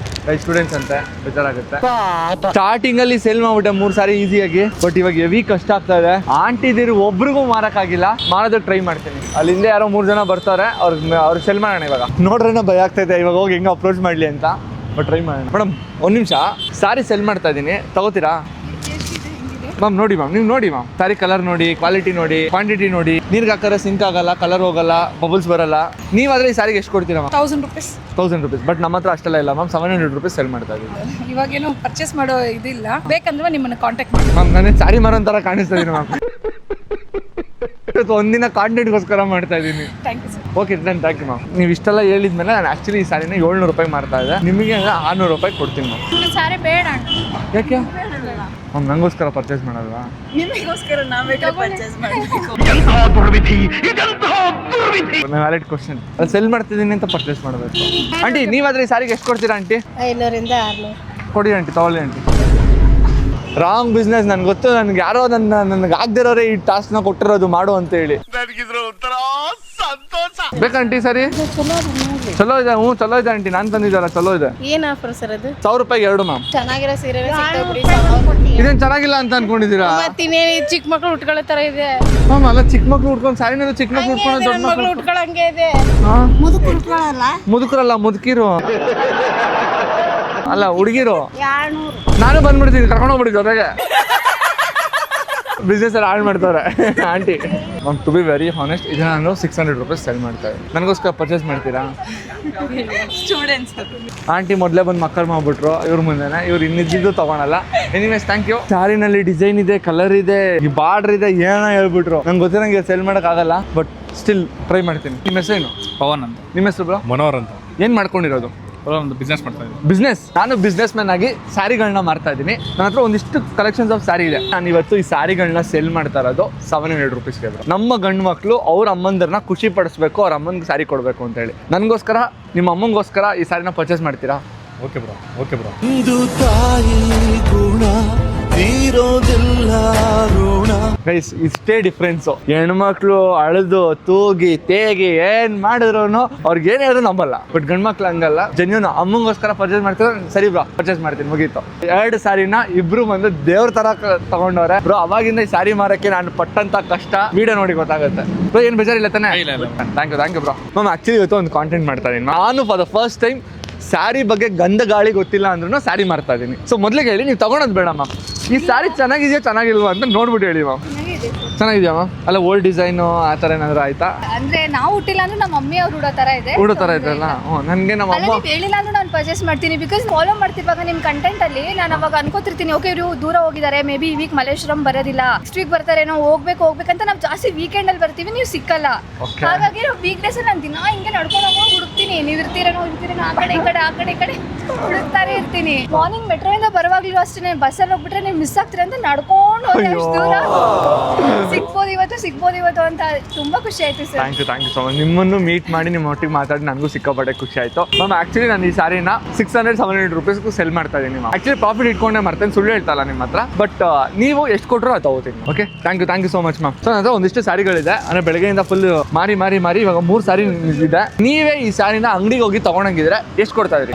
S1: ಸ್ಟೂಡೆಂಟ್ಸ್ ಅಂತೆ ಬೇಜಾರಾಗುತ್ತೆ. ಸ್ಟಾರ್ಟಿಂಗ್ ಅಲ್ಲಿ ಸೇಲ್ ಮಾಡ್ಬಿಟ್ಟೆ 3 ಸಾರಿ ಈಸಿಯಾಗಿ, ಬಟ್ ಇವಾಗ ಹೆವಿ ಕಷ್ಟ ಆಗ್ತಾ ಇದೆ. ಆಂಟಿದಿರು ಒಬ್ರಿಗೂ ಮಾರಕ್ಕಾಗಿಲ್ಲ, ಮಾಡೋದಕ್ಕೆ ಟ್ರೈ ಮಾಡ್ತೀನಿ. ಅಲ್ಲಿ ಹಿಂದೆ ಯಾರೋ 3 ಜನ ಬರ್ತಾರೆ, ಅವ್ರಿಗೆ ಸೆಲ್ ಮಾಡೋಣ. ಇವಾಗ ನೋಡ್ರೇನೋ ಭಯ ಆಗ್ತಾ ಇದೆ, ಇವಾಗ ಹೋಗಿ ಹೆಂಗೆ ಅಪ್ರೋಚ್ ಮಾಡಲಿ ಅಂತ, ಬಟ್ ಟ್ರೈ ಮಾಡೋಣ. ಮೇಡಮ್ ಒಂದು ನಿಮಿಷ, ಸಾರಿ ಸೆಲ್ ಮಾಡ್ತಾ ಇದ್ದೀನಿ, ತಗೋತೀರಾ? ಮ್ಯಾಮ್ ನೋಡಿ ಮ್ಯಾಮ್, ನೀವು ನೋಡಿ ಮ್ಯಾಮ್, ಸಾರಿ ಕಲರ್ ನೋಡಿ, ಕ್ವಾಲಿಟಿ ನೋಡಿ, ಕ್ವಾಂಟಿಟಿ ನೋಡಿ. ನೀರ್ಗೆ ಹಾಕಿದ್ರೆ ಸಿಂಕ್ ಆಗಲ್ಲ, ಕಲರ್ ಹೋಗಲ್ಲ, ಬಬಲ್ಸ್ ಬರಲ್ಲ. ನೀವಾದ್ರೆ ಈ ಸಾರಿಗೆ ಎಷ್ಟು ಕೊಡ್ತೀರಾ ಮ್ಯಾಮ್?
S3: 1000 ರೂಪೀಸ್.
S1: 1000 ರೂಪೀಸ್. ಬಟ್ ನಮ್ಮ ಹತ್ರ ಅಷ್ಟೆಲ್ಲ ಇಲ್ಲ ಮ್ಯಾಮ್, 700 ರೂಪೀಸ್ ಸೆಲ್ ಮಾಡ್ತಾ ಇದ್ದೀನಿ.
S3: ಇವಾಗೇನು ಪರ್ಚೇಸ್ ಮಾಡೋ ಇದಿಲ್ಲ, ಬೇಕಂದ್ರೆ ನಿಮ್ಮನ್ನ ಕಾಂಟ್ಯಾಕ್ಟ್ ಮಾಡಿ.
S1: ಮ್ಯಾಮ್ ನಾನು ಸಾರಿ ಮಾರೋ ಥರ ಕಾಣಿಸ್ತಾ ಇದ್ದೀನಿ ಮ್ಯಾಮ್. ಇವತ್ತು ಒಂದಿನ ಕಾಂಟೆಂಟ್ಗೋಸ್ಕರ ಮಾಡ್ತಾ ಇದ್ದೀನಿ.
S3: Thank you sir.
S1: Okay done, thank you ma'am. ನೀವು ಇಷ್ಟೆಲ್ಲ ಹೇಳಿದ್ಮೇಲೆ ನಾನು ಆ್ಯಕ್ಚುಲಿ ಈ ಸಾರಿನ 700 ರೂಪಾಯಿ ಮಾಡ್ತಾ ಇದ್ದೆ, ನಿಮಗೆ 600 ರೂಪಾಯಿ ಕೊಡ್ತೀನಿ ಮ್ಯಾಮ್.
S3: ಸಾರಿ ಬೇಡ.
S1: ಯಾಕೆ ಮ್ಯಾಮ್? ನನಗೋಸ್ಕರ ಪರ್ಚೇಸ್ ಮಾಡೋಲ್ವಾ?
S2: ನಿಮಗೋಸ್ಕರ ನಾವೇ ಪರ್ಚೇಸ್ ಮಾಡಬೇಕು.
S1: Valid question. ಅದು ಸೆಲ್ ಮಾಡ್ತಿದ್ದೀನಿ ಅಂತ ಪರ್ಚೇಸ್ ಮಾಡಬೇಕು. ಆಂಟಿ ನೀವಾದ್ರೆ ಈ ಸಾರಿಗೆ ಎಷ್ಟು ಕೊಡ್ತೀರಾ ಆಂಟಿ?
S7: 500ರಿಂದ 600.
S1: ಕೊಡಿ ಆಂಟಿ, ತಗೊಳ್ಳಿ ಆಂಟಿ. ರಾಂಗ್ ಬಿಸ್ನೆಸ್, ನನ್ಗೆ ಗೊತ್ತು. ನನ್ಗೆ ಯಾರೋ ನನಗೆ ಆಗದಿರೋರೇ ಈ ಟಾಸ್ಕ್ನ ಕೊಟ್ಟಿರೋದು ಮಾಡು ಅಂತ ಹೇಳಿ. ಬೇಕಂಟಿ ಸರಿ? ಚಲೋ ಇದೆ. ಹ್ಞೂ ಚಲೋ ಇದೆ ಆಂಟಿ, ನಾನು ತಂದಿದ್ದಾರ ಚಲೋ ಇದೆ.
S7: ಏನ್ ಆಫರ್ ಸರ್ ಅದು?
S1: 1000 ರೂಪಾಯಿಗೆ 2 ಮ್ಯಾಮ್.
S7: ಚೆನ್ನಾಗಿರೋ ಸೀರೆ
S1: ಇದೇನು ಚೆನ್ನಾಗಿಲ್ಲ ಅಂತ ಅನ್ಕೊಂಡಿದ್ದೀರಾ?
S7: ಮತ್ತಿನ್ನೇನು ಚಿಕ್ಕ ಮಕ್ಳು ಉಟ್ಕೊಳ್ಳೋ ತರ ಇದೆ
S1: ಮ್ಯಾಮ್. ಅಲ್ಲ ಚಿಕ್ಕ ಮಕ್ಳು ಉಟ್ಕೊಂಡು ಸಾರಿನ ಚಿಕ್ಕ ಮಕ್ಳು ಉಟ್ಕೊಂಡು ದೊಡ್ಡ ಮಕ್ಳು
S7: ಉಟ್ಕೊಳ್ಳಂಗೆ ಇದೆ.
S1: ಮುದುಕರಲ್ಲ, ಮುದುಕಿರು ಅಲ್ಲ, ಹುಡುಗಿರು. ನಾನು ಬಂದ್ಬಿಡ್ತೀನಿ, ಕರ್ಕೊಂಡು ಹೋಗ್ಬಿಡಿ ಜೊತೆಗೆ. ಬಿಸ್ನೆಸ್ ಎಲ್ಲ ಹಾಳು ಮಾಡ್ತಾರೆ aunty. Ma'am to be very honest, ಇದನ್ನ ನಾನು 600 ರೂಪೀಸ್ ಸೆಲ್ ಮಾಡ್ತಾ ಇದ್ದೀನಿ. ನನಗೋಸ್ಕರ ಪರ್ಚೇಸ್ ಮಾಡ್ತೀರಾ?
S2: ಸ್ಟೂಡೆಂಟ್ಸ್
S1: ಆಂಟಿ ಮೊದಲೇ ಬಂದು ಮಕ್ಕಳು ಮಾಡ್ಬಿಟ್ರು ಇವ್ರ ಮುಂದೆನೆ, ಇವ್ರು ಇನ್ನಿದ್ದು ತಗೊಳಲ್ಲ. Anyways thank you. ಸಾರಿನಲ್ಲಿ ಡಿಸೈನ್ ಇದೆ, ಕಲರ್ ಇದೆ, ಈ ಬಾರ್ಡರ್ ಇದೆ, ಏನೋ ಹೇಳ್ಬಿಟ್ರು. ನಂಗೆ ಗೊತ್ತಿರಂಗೆ ಸೆಲ್ ಮಾಡೋಕ್ಕಾಗಲ್ಲ, ಬಟ್ ಸ್ಟಿಲ್ ಟ್ರೈ ಮಾಡ್ತೀನಿ. ನಿಮ್ಮ ಹೆಸರೇನು?
S11: ಪವನ್ ಅಂತ.
S1: ನಿಮ್ಮ ಹೆಸರು ಬ್ರೋ?
S11: ಮನೋಹರ್ ಅಂತ.
S1: ಏನು ಮಾಡ್ಕೊಂಡಿರೋದು?
S11: ಒಂದು ಬಿಸ್ನೆಸ್ ಮಾಡ್ತಾ ಇದ್ದೀನಿ.
S1: ಬಿಸ್ನೆಸ್? ನಾನು ಬಿಸ್ನೆಸ್ ಮ್ಯಾನ್ ಆಗಿ ಸ್ಯಾರಿಗಳನ್ನ ಮಾರ್ತಾ ಇದ್ದೀನಿ. ನನ್ನ ಹತ್ರ ಒಂದಿಷ್ಟು ಕಲೆಕ್ಷನ್ಸ್ ಆಫ್ ಸ್ಯಾರಿ ಇದೆ. ನಾನು ಇವತ್ತು ಈ ಸ್ಯಾರಿಗಳನ್ನ ಸೆಲ್ ಮಾಡ್ತಾ ಇರೋದು 700 ರೂಪೀಸ್ಗೆ. ನಮ್ಮ ಗಂಡು ಮಕ್ಕಳು ಅವ್ರ ಅಮ್ಮಂದರನ್ನ ಖುಷಿ ಪಡಿಸ್ಬೇಕು, ಅವ್ರ ಅಮ್ಮನಿಗೆ ಸ್ಯಾರಿ ಕೊಡಬೇಕು ಅಂತ ಹೇಳಿ. ನನಗೋಸ್ಕರ, ನಿಮ್ಮ ಅಮ್ಮಂಗೋಸ್ಕರ ಈ ಸ್ಯಾರಿನ ಪರ್ಚೇಸ್ ಮಾಡ್ತೀರಾ?
S11: Okay bro, okay bro.
S1: Guys ಇಷ್ಟೇ ಡಿಫ್ರೆನ್ಸು. ಹೆಣ್ಮಕ್ಳು ಅಳದು ತೂಗಿ ತೇಗಿ ಏನ್ ಮಾಡಿದ್ರು ಅವ್ರಿಗೆ ಏನ್ ಹೇಳಿದ್ರು ನಂಬಲ್ಲ. ಬಟ್ ಗಂಡ್ ಮಕ್ಳು ಹಂಗಲ್ಲ, ಜೆನ್ಯೂನ್. ಅಮ್ಮಂಗೋಸ್ಕರ ಪರ್ಚೇಸ್ ಮಾಡ್ತಾರೆ, ಸರಿ ಬ್ರೋ ಪರ್ಚೇಸ್ ಮಾಡ್ತೀನಿ, ಮುಗೀತು. 2 ಸಾರಿನ ಇಬ್ರು ಬಂದು ದೇವ್ರ ತರ ತಗೊಂಡವ್ರೆ ಬ್ರೋ. ಅವಾಗಿಂದ ಈ ಸಾರಿ ಮಾರಕ್ಕೆ ನಾನು ಪಟ್ಟಂತ ಕಷ್ಟ ವಿಡಿಯೋ ನೋಡಿ ಗೊತ್ತಾಗುತ್ತೆ ಬ್ರೋ. ಏನ್ ಬೇಜಾರಿಲ್ಲ ತಾನೆ? Thank you bro. Ma'am actually ಇವತ್ತು ಒಂದು ಕಾಂಟೆಂಟ್ ಮಾಡ್ತಾ ಇದೀನಿ. ನಾನು for the first time sari ಬಗ್ಗೆ ಗಂಧ ಗಾಳಿ ಗೊತ್ತಿಲ್ಲ ಅಂದ್ರೂ ಸ್ಯಾರಿ ಮಾರ್ತಾ ಇದ್ದೀನಿ. ಸೊ ಮೊದಲಿಗೆ ಹೇಳಿ, ನೀವು ತಗೊಳೋದು ಬೇಡ ಮ್ಯಾಮ್. ಈ ಸ್ಯಾರಿ ಚೆನ್ನಾಗಿದೆಯಾ ಚೆನ್ನಾಗಿಲ್ವಾ ಅಂತ ನೋಡ್ಬಿಟ್ಟು ಹೇಳಿ ಮ್ಯಾಮ್. ಚೆನ್ನಾಗಿದೆಯಾ ಮ್ಯಾಮ್? ಅಲ್ಲ ಓಲ್ಡ್ ಡಿಸೈನು ಆ ಥರ ಏನಾದ್ರು ಆಯ್ತಾ?
S3: ಅಂದ್ರೆ ನಾವು ಹುಟ್ಟಿಲ್ಲ ಅಂದ್ರೆ ನಮ್ಮ ಮಮ್ಮಿ ಅವ್ರು ಉಡೋ ತರ ಇದೆ.
S1: ಉಡೋ ಥರ ಇದೆಯಲ್ಲ? ಹ್ಞೂ, ನನಗೆ ನಮ್ಮ ಅಮ್ಮ
S3: ಹೇಳಿಲ್ಲ ಅಂದ್ರೆ ನಾನು ಪರ್ಚೇಸ್ ಮಾಡ್ತೀನಿ. ಬಿಕಾಸ್ ಫಾಲೋ ಮಾಡ್ತಿರುವಾಗ ನಿಮ್ಮ ಕಂಟೆಂಟ್ ಅಲ್ಲಿ ನಾನು ಅವಾಗ ಅನ್ಕೋತಿರ್ತೀನಿ, ಓಕೆ ಇವರು ದೂರ ಹೋಗಿದ್ದಾರೆ, ಮೇ ಬಿ ಈ ವೀಕ್ ಮಲ್ಲೇಶ್ವರಂ ಬರೋದಿಲ್ಲ, ನೆಕ್ಸ್ಟ್ ವೀಕ್ ಬರ್ತಾರೆ, ನಾವು ಹೋಗ್ಬೇಕಂತ ನಾವು ಜಾಸ್ತಿ ವೀಕೆಂಡ್ ಅಲ್ಲಿ ಬರ್ತೀವಿ, ನೀವು ಸಿಕ್ಕಲ್ಲ. ಹಾಗಾಗಿ ನಾವು ವೀಕ್ ಡೇಸ್ ನಾನು ದಿನ ಹಿಂಗೆ ನಡ್ಕೊಂಡು ಹೋಗಿ ಹುಡುಕ್ತೀನಿ. ನೀವು ಇರ್ತೀರೇನೋ ಆ ಕಡೆ ಈ ಕಡೆ ಹುಡುಕ್ತಾನೆ ಇರ್ತೀನಿ. ಮಾರ್ನಿಂಗ್ ಮೆಟ್ರೋಯಿಂದ ಬರುವಾಗ್ಲೂ ಅಷ್ಟೇ, ಬಸ್ಸಲ್ಲಿ ಹೋಗ್ಬಿಟ್ರೆ ನೀವು ಮಿಸ್ ಆಗ್ತೀರ ಅಂತ ನಡ್ಕೊಂಡು ಹೋಗಿ ಅಷ್ಟು ದೂರ. ಸಿಗ್ಬೋದು ಇವತ್ತು ಅಂತ ತುಂಬಾ ಖುಷಿ ಆಯ್ತು sir.
S1: Thank you so much. ನಿಮ್ಮನ್ನು ಮೀಟ್ ಮಾಡಿ ನಿಮ್ಮ ಒಟ್ಟಿಗೆ ಮಾತಾಡಿ ನನಗೂ ಸಿಕ್ಕಾಪಟ್ಟೆ ಖುಷಿ ಆಯ್ತು ಮ್ಯಾಮ್. ಆಕ್ಚುಲಿ ನಾನು ಈ ಸಾರಿನ 600-700 ರೂಪೀಸ್ಗೂ ಸೆಲ್ ಮಾಡ್ತಾ ಇದ್ದೀನಿ ಮ್ಯಾಮ್. ಆಕ್ಚುಲಿ ಪ್ರಾಫಿಟ್ ಇಟ್ಕೊಂಡೆ ಮಾಡ್ತೇನೆ, ಸುಳ್ಳು ಹೇಳ್ತಲ್ಲ ನಿಮ್ಮ ಹತ್ರ. ಬಟ್ ನೀವು ಎಷ್ಟು ಕೊಟ್ಟರು ಅದು ತಗೋತೀನಿ. Okay, thank you so much ma'am. So ನನ್ನ ಹತ್ರ ಒಂದಿಷ್ಟು ಸಾರಿಗಳಿದೆ, ಅಂದರೆ ಬೆಳಗ್ಗೆಯಿಂದ ಫುಲ್ ಮಾರಿ ಇವಾಗ 3 ಸಾರಿ ಇದೆ. ನೀವೇ ಈ ಸಾರಿನ ಅಂಗಡಿಗೆ ಹೋಗಿ ತಗೊಂಡಂಗಿದ್ರೆ ಎಷ್ಟು ಕೊಡ್ತಾ ಇದ್ರಿ?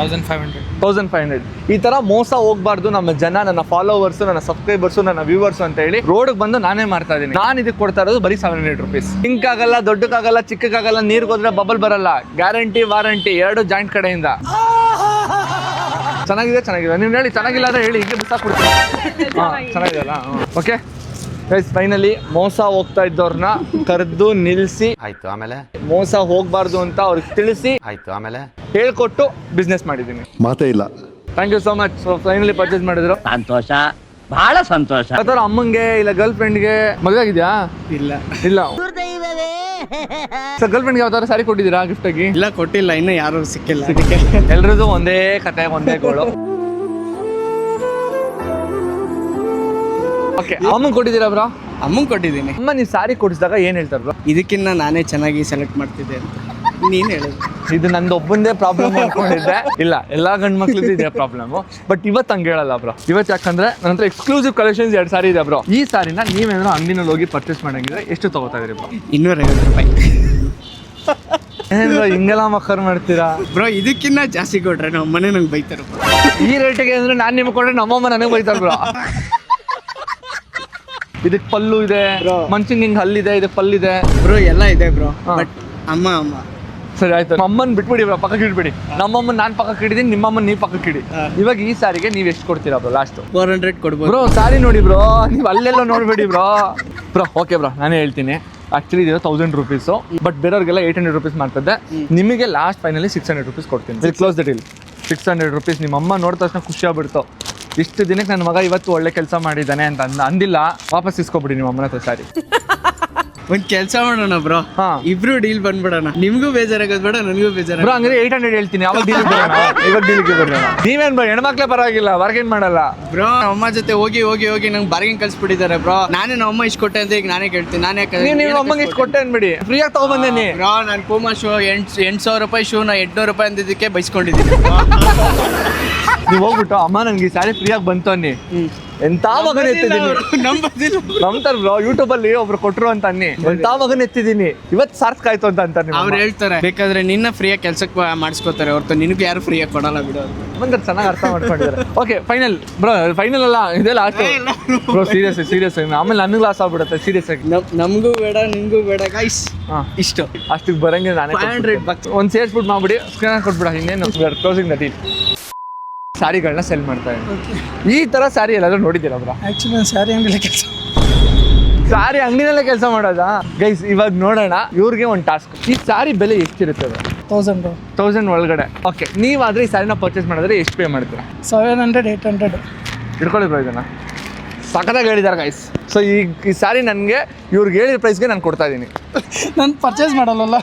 S1: 1500. ಈ ತರ ಮೋಸ ಹೋಗ್ಬಾರ್ದು ನಮ್ಮ ಜನ, ನನ್ನ ಫಾಲೋವರ್ಸ್, ನನ್ನ ಸಬ್ಸ್ಕ್ರೈಬರ್ಸ್, ನನ್ನ ವ್ಯೂವರ್ಸ್ ಅಂತ ಹೇಳಿ ರೋಡ್ಗೆ ಬಂದು ನಾನೇ ಮಾಡ್ತಾ ಇದ್ದೀನಿ. ನಾನು ಇದಕ್ಕೆ ಕೊಡ್ತಾ ಇರೋದು ಬರೀ 700 ರೂಪೀಸ್. ಪಿಂಕ್ ಆಗಲ್ಲ, ದೊಡ್ಡಕ್ಕಾಗಲ್ಲ, ಚಿಕ್ಕಕ್ಕಾಗಲ್ಲ, ನೀರ್ಗೆ ಹೋದ್ರೆ ಬಬಲ್ ಬರಲ್ಲ, ಗ್ಯಾರಂಟಿ ವಾರಂಟಿ 2 ಜಾಯಿಂಟ್ ಕಡೆಯಿಂದ. ಚೆನ್ನಾಗಿದೆ ನೀವು ಹೇಳಿ ಚೆನ್ನಾಗಿಲ್ಲ ಅಂದ್ರೆ ಹೇಳಿ ಈಗ ಬಿಸಾಕ್ಬಿಡ್ತೀನಿ. ಚೆನ್ನಾಗಿದೆ ಅಲ್ಲ? ಓಕೆ ಗೈಸ್, ಫೈನಲಿ ಮೋಸ ಹೋಗ್ತಾ ಇದ್ದವ್ರನ್ನ ಕರೆದು ನಿಲ್ಲಿಸಿ
S5: ಆಯ್ತು, ಆಮೇಲೆ
S1: ಮೋಸ ಹೋಗ್ಬಾರ್ದು ಅಂತ ಅವ್ರಿಗೆ ತಿಳಿಸಿ
S5: ಆಯ್ತು, ಆಮೇಲೆ
S1: ಹೇಳ್ಕೊಟ್ಟು ಬಿಸ್ನೆಸ್ ಮಾಡಿದ್ದೀನಿ.
S11: ಮಾತೇ ಇಲ್ಲ.
S1: Thank you so much. So finally purchase ಮಾಡಿದ್ರು.
S4: ಸಂತೋಷ, ಬಹಳ ಸಂತೋಷ.
S1: ಅಥವಾ ಅಮ್ಮಂಗೆ ಇಲ್ಲ ಗರ್ಲ್ ಫ್ರೆಂಡ್ಗೆ ಮದುವೆ ಆಗಿದ್ಯಾ?
S8: ಇಲ್ಲ
S1: ಇಲ್ಲ. ಸರ್ ಗರ್ಲ್ ಫ್ರೆಂಡ್ಗೆ ಯಾವ್ದಾದ್ರು ಸ್ಯಾರಿ ಕೊಟ್ಟಿದ್ದೀರಾ ಗಿಫ್ಟ್ ಆಗಿ?
S8: ಇಲ್ಲ ಕೊಟ್ಟಿಲ್ಲ, ಇನ್ನೂ ಯಾರು ಸಿಕ್ಕಿಲ್ಲ ಅದಕ್ಕೆ.
S1: ಎಲ್ರದ್ದು ಒಂದೇ ಕತೆ, ಒಂದೇ ಗೋಳು. ಓಕೆ, ಅಮ್ಮಂಗೆ ಕೊಟ್ಟಿದ್ದೀರಾ ಬ್ರೋ?
S8: ಅಮ್ಮಂಗೆ ಕೊಟ್ಟಿದ್ದೀನಿ.
S1: ಅಮ್ಮ ನೀವು ಸ್ಯಾರಿ ಕೊಡಿಸಿದಾಗ ಏನ್ ಹೇಳ್ತಾರೆ ಬ್ರೋ?
S8: ಇದಕ್ಕಿನ್ನ ನಾನೇ ಚೆನ್ನಾಗಿ ಸೆಲೆಕ್ಟ್ ಮಾಡ್ತಿದ್ದೆ ಅಂತ ನೀನು ಹೇಳೋದು.
S1: ಇದು ನಂದು ಒಬ್ಬಂದೇ ಪ್ರಾಬ್ಲಮ್ ಅನ್ಕೊಂಡಿದ್ದೆ. ಇಲ್ಲ, ಎಲ್ಲಾ ಗಂಡ್ ಮಕ್ಳದ್ದು ಇದೇ ಪ್ರಾಬ್ಲಮ್. ಬಟ್ ಇವತ್ತು ಹಂಗೆ ಹೇಳಲ್ಲ ಬ್ರೋ. ಇವತ್ತು ಯಾಕಂದ್ರೆ ನನ್ನ ಹತ್ರ ಎಕ್ಸ್ಕ್ಲೂಸಿವ್ ಕಲೆಕ್ಷನ್ಸ್ 2 ಸಾರಿ ಇದೆ ಬ್ರೋ. ಈ ಸಾರಿನ ನೀವೇನಾದ್ರು ಅಂಗಡಿನಲ್ಲಿ ಹೋಗಿ ಪರ್ಚೇಸ್ ಮಾಡಂಗಿದ್ರೆ ಎಷ್ಟು ತಗೋತಾ ಇದೀರಿ ಬ್ರೋ?
S8: 250 ರೂಪಾಯಿ.
S1: ಏನ್ ಬ್ರೋ ಹಿಂಗೆಲ್ಲ ಮಕ್ಕರ್ ಮಾಡ್ತೀರಾ
S8: ಬ್ರೋ? ಇದಕ್ಕಿನ್ನ ಜಾಸ್ತಿ ಕೊಟ್ರೆ ನಮ್ಮ ಮನೆ ನಂಗೆ ಬೈತಾರೆ ಬ್ರೋ.
S1: ಈ ರೇಟಿಗೆ ಅಂದ್ರೆ ನಾನು ನಿಮ್ಗೆ ಕೊಟ್ರೆ ನಮ್ಮಮ್ಮ ನನಗೆ ಬೈತಾರೆ ಬ್ರೋ. ಇದಕ್ಕೆ ಪಲ್ಲು ಇದೆ, ಮಂಚಿಂಗ್ ಹಿಂಗ್ ಹಲ್ಲಿದೆ, ಇದಕ್ಕೆ ಪಲ್ಲಿದೆ
S8: ಬ್ರೋ, ಎಲ್ಲ ಇದೆ ಬ್ರೋ. ಬಟ್ ಅಮ್ಮ
S1: ಸರಿ ಆಯ್ತು. ನಮ್ಮನ್ನ ಬಿಟ್ಬಿಡಿ ಬ್ರೋ, ಪಕ್ಕಕ್ಕೆ ಇಡ್ಬಿಡಿ. ನಮ್ಮಮ್ಮನ ನಾನು ಪಕ್ಕಕ್ಕೆ ಇಡಿದೀನಿ, ನಿಮ್ಮಮ್ಮನ ನೀವು ಪಕ್ಕಕ್ಕೆ ಇಡಿ. ಇವಾಗ ಈ ಸಾರಿಗೆ ನೀವು ಎಷ್ಟು ಕೊಡ್ತೀರಾ ಬ್ರೋ? ಲಾಸ್ಟ್
S8: 400 ಕೊಡ್ಬೋದು
S1: ಬ್ರೋ. ಸಾರಿ ನೋಡಿ ಬ್ರೋ, ನೀವು ಅಲ್ಲೆಲ್ಲ ನೋಡ್ಬೇಡಿ ಬ್ರೋ. ಬ್ರೋ ಓಕೆ ಬ್ರೋ, ನಾನೇ ಹೇಳ್ತೀನಿ. ಆಕ್ಚುಲಿ ಇದು 1000 ರೂಪೀಸು, ಬಟ್ ಬೇರೆಯವ್ರಿಗೆಲ್ಲ 800 ರೂಪೀಸ್ ಮಾಡ್ತದೆ. ನಿಮಗೆ ಲಾಸ್ಟ್ ಫೈನಲಿ 600 ರೂಪೀಸ್ ಕೊಡ್ತೀನಿ. Will close the deal. 600 rupees. ನಿಮ್ಮ ಅಮ್ಮ ನೋಡಿದ ತಕ್ಷಣ ಖುಷಿ ಆಗ್ಬಿಡ್ತು. ಇಷ್ಟು ದಿನಕ್ಕೆ ನನ್ನ ಮಗ ಇವತ್ತು ಒಳ್ಳೆ ಕೆಲಸ ಮಾಡಿದ್ದಾನೆ ಅಂತ ಅಂದಿಲ್ಲ. ವಾಪಸ್ ಇಸ್ಕೊಬಿಡಿ ನಿಮ್ಮ ಅಮ್ಮನ ಹತ್ರ ಸಾರಿ.
S8: ಒಂದ್ ಕೆಲಸ ಮಾಡೋಣ ಬ್ರೋ, ಇಬ್ರು ಡೀಲ್ ಬಂದ್ಬಿಡೋಣ. ನಿಮ್ಗೂ ಬೇಜಾರಾಗೋದ್ ಬೇಡ, ನನಗೂ ಬೇಜಾರ.
S1: ಬ್ರೋ ಹಂಗಾದ್ರೆ 800 ಹೇಳ್ತೀನಿ. ಅವಾಗ ಡೀಲ್ ಬರೋಣ. ಇವಾಗ ಡೀಲ್ಗೆ ಬರೋಣ. ನೀವೇನ್ ಬ್ರೋ ಹೆಣ್ಮಕ್ಳೇ ಪರವಾಗಿಲ್ಲ, ಬಾರ್ಗೇನ್ ಮಾಡಲ್ಲ
S8: ಬ್ರೋ. ನಮ್ಮ ಜೊತೆ ಹೋಗಿ ನಂಗೆ ಬಾರ್ಗೇನ್ ಕಳ್ಸಿಬಿಟ್ಟಿದ್ದಾರೆ ಬ್ರೋ. ನಾನೇ ನಮ್ಮ ಅಮ್ಮ ಇಷ್ಟು ಕೊಟ್ಟೆ ಅಂತ ಈಗ ನಾನೇ ಕೇಳ್ತೀನಿ. ನಾನೇ
S1: ನೀವು ಅಮ್ಮಂಗೆ ಇಷ್ಟು ಕೊಟ್ಟೆ ಅನ್ಬಿಡಿ, ಫ್ರೀಯಾಗಿ ತಗೊಂಡ್ಬಂದೇನಿ
S8: ಬ್ರೋ. ನಾನು ಪೂಮಾ ಶೂ 800 ರೂಪಾಯಿ ಶೂ ನಾ 800 ರೂಪಾಯಿ ಅಂದಿದ್ದಕ್ಕೆ ಬೈಸ್ಕೊಂಡಿದ್ದೀನಿ.
S1: ನೀವು ಹೋಗ್ಬಿಟ್ಟು ಅಮ್ಮ ನನ್ಗೆ ಈ ಸ್ಯಾರಿ ಫ್ರೀಯಾಗಿ ಬಂತು ಅನ್ನಿ. ಎಂತ ಮಗನ ಎತ್ತಿದ್ದೀನಿ. ನಂಬ್ತಾರ ಬ್ರೋ, ಯೂಟ್ಯೂಬ್ ಅಲ್ಲಿ ಒಬ್ರು ಕೊಟ್ರು ಅಂತ ಅನ್ನಿ. ಎಂತ ಮಗನ ಎತ್ತಿದ್ದೀನಿ, ಇವತ್ತು ಸಾರ್ಥಕ ಆಯ್ತು ಅಂತ ಅಂತಾರೆ.
S8: ಅವ್ರು ಹೇಳ್ತಾರೆ ಬೇಕಾದ್ರೆ ನಿನ್ನ ಫ್ರೀಯಾಗಿ ಕೆಲ್ಸಕ್ಕೆ ಮಾಡಿಸ್ಕೋತಾರೆ ಹೊರತು ನಿನಗೆ ಯಾರು ಫ್ರೀಯಾಗಿ ಕೊಡಲ್ಲ ಬಿಡು.
S1: ಬಂದ್ರೆ ಚೆನ್ನಾಗಿ ಅರ್ಥ ಮಾಡ್ಕೊಂಡಿದ್ದಾರೆ. ಓಕೆ ಫೈನಲ್ ಬ್ರೋ, ಫೈನಲ್ ಅಲ್ಲ ಇದೆ ಲಾಸ್ಟ್ ಬ್ರೋ. ಸೀರಿಯಸ್ ಆಮೇಲೆ ನನಗೆ ಲಾಸ್ ಆಗ್ಬಿಡುತ್ತೆ. ಸೀರಿಯಸ್ ಆಗಿ
S8: ನಮಗೂ ಬೇಡ ನಿಮ್ಗೂ ಬೇಡ ಗೈಸ್. ಇಷ್ಟು
S1: ಅಷ್ಟಕ್ಕೆ ಬರಂಗಿಲ್ಲ. ನಾನೇ
S8: 500 bucks
S1: ಒಂದು ಸೇರ್ಸ್ಬಿಟ್ಟು ಮಾಡ್ಬಿಡಿ, ಸ್ಕ್ರೀನ್ ಕೊಟ್ಬಿಡ. ಇನ್ನೇನು ಕ್ಲೋಸಿಂಗ್ ದ ಡೀಲ್. ಸ್ಯಾರಿಗಳನ್ನ ಸೆಲ್ ಮಾಡ್ತಾ ಇದ್ದೀನಿ. ಈ ತರ ಸ್ಯಾರಿ ಎಲ್ಲಾದ್ರೂ ನೋಡಿದ್ದೀರಾ ಬ್ರೋ?
S8: ಆಕ್ಚುಲಿ ನಾನು ಸ್ಯಾರಿ ಅಂಗಡಿಲೇ ಕೆಲಸ.
S1: ಸ್ಯಾರಿ ಅಂಗಡಿನಲ್ಲೇ ಕೆಲಸ ಮಾಡೋದಾ ಗೈಸ್? ಇವಾಗ ನೋಡೋಣ ಇವ್ರಿಗೆ ಒಂದು ಟಾಸ್ಕ್. ಈ ಸ್ಯಾರಿ ಬೆಲೆ ಎಷ್ಟಿರುತ್ತದೆ? 1000 ಒಳಗಡೆ. ಓಕೆ, ನೀವಾದ್ರೆ ಈ ಸ್ಯಾರಿನ ಪರ್ಚೇಸ್ ಮಾಡಿದ್ರೆ ಎಷ್ಟು ಪೇ ಮಾಡ್ತೀರಾ?
S8: 700 800
S1: ಇಟ್ಕೊಳ್ಳಿ ಬ್ರೋ. ಇದನ್ನ ಸಖತ್ತಾಗಿ ಹೇಳಿದ್ದಾರೆ ಗೈಸ್. ಸೊ ಈ ಸ್ಯಾರಿ ನನಗೆ ಇವ್ರಿಗೆ ಹೇಳಿದ ಪ್ರೈಸ್ಗೆ ನಾನು ಕೊಡ್ತಾ ಇದ್ದೀನಿ.
S8: ನಾನು ಪರ್ಚೇಸ್ ಮಾಡಲ್ಲ.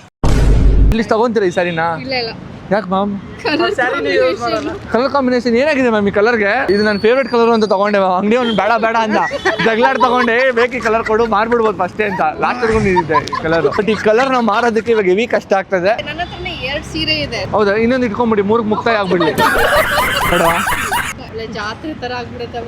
S1: ಇಲ್ಲಿ ತಗೊಂತೀರಾ ಈ ಸ್ಯಾರಿನ?
S2: ಇಲ್ಲ.
S1: ಯಾಕೆ ಮ್ಯಾಮ್? ಕಲರ್ ಕಾಂಬಿನೇಷನ್ ಏನಾಗಿದೆ ಮ್ಯಾಮ್ ಈ ಕಲರ್ಗೆ? ಇದು ನನ್ನ ಫೇವ್ರೇಟ್ ಕಲರ್ ಅಂತ ತಗೊಂಡೆ. ಅಂಗಡಿ ಒಂದು ಬೇಡ ಅಂತ ಜಗಳಾಡ್ ತಗೊಂಡೆ. ಬೇಕಿ ಕಲರ್ ಕೊಡು, ಮಾರ್ಬಿಡ್ಬೋದು ಫಸ್ಟೇ ಅಂತ. ಲಾಸ್ಟ್ ವರ್ಗೂ ನಿಂತಿದೆ ಕಲರ್. ಬಟ್ ಈ ಕಲರ್ ನಾವು ಮಾರೋದಕ್ಕೆ ಇವಾಗ ಹೆವಿ ಕಷ್ಟ ಆಗ್ತದೆ.
S2: ನನ್ನ ಹತ್ರನೇ 2 ಸೀರೆ ಇದೆ.
S1: ಹೌದಾ? ಇನ್ನೊಂದು ಇಟ್ಕೊಂಡ್ಬಿಡಿ, 3 ಮುಕ್ತಾಯ ಆಗ್ಬಿಡ್ಲಿ ಬೇಡವಾ?
S2: ಜಾತ್ರೆ ತರ ಆಗ್ಬಿಡುತ್ತೆ.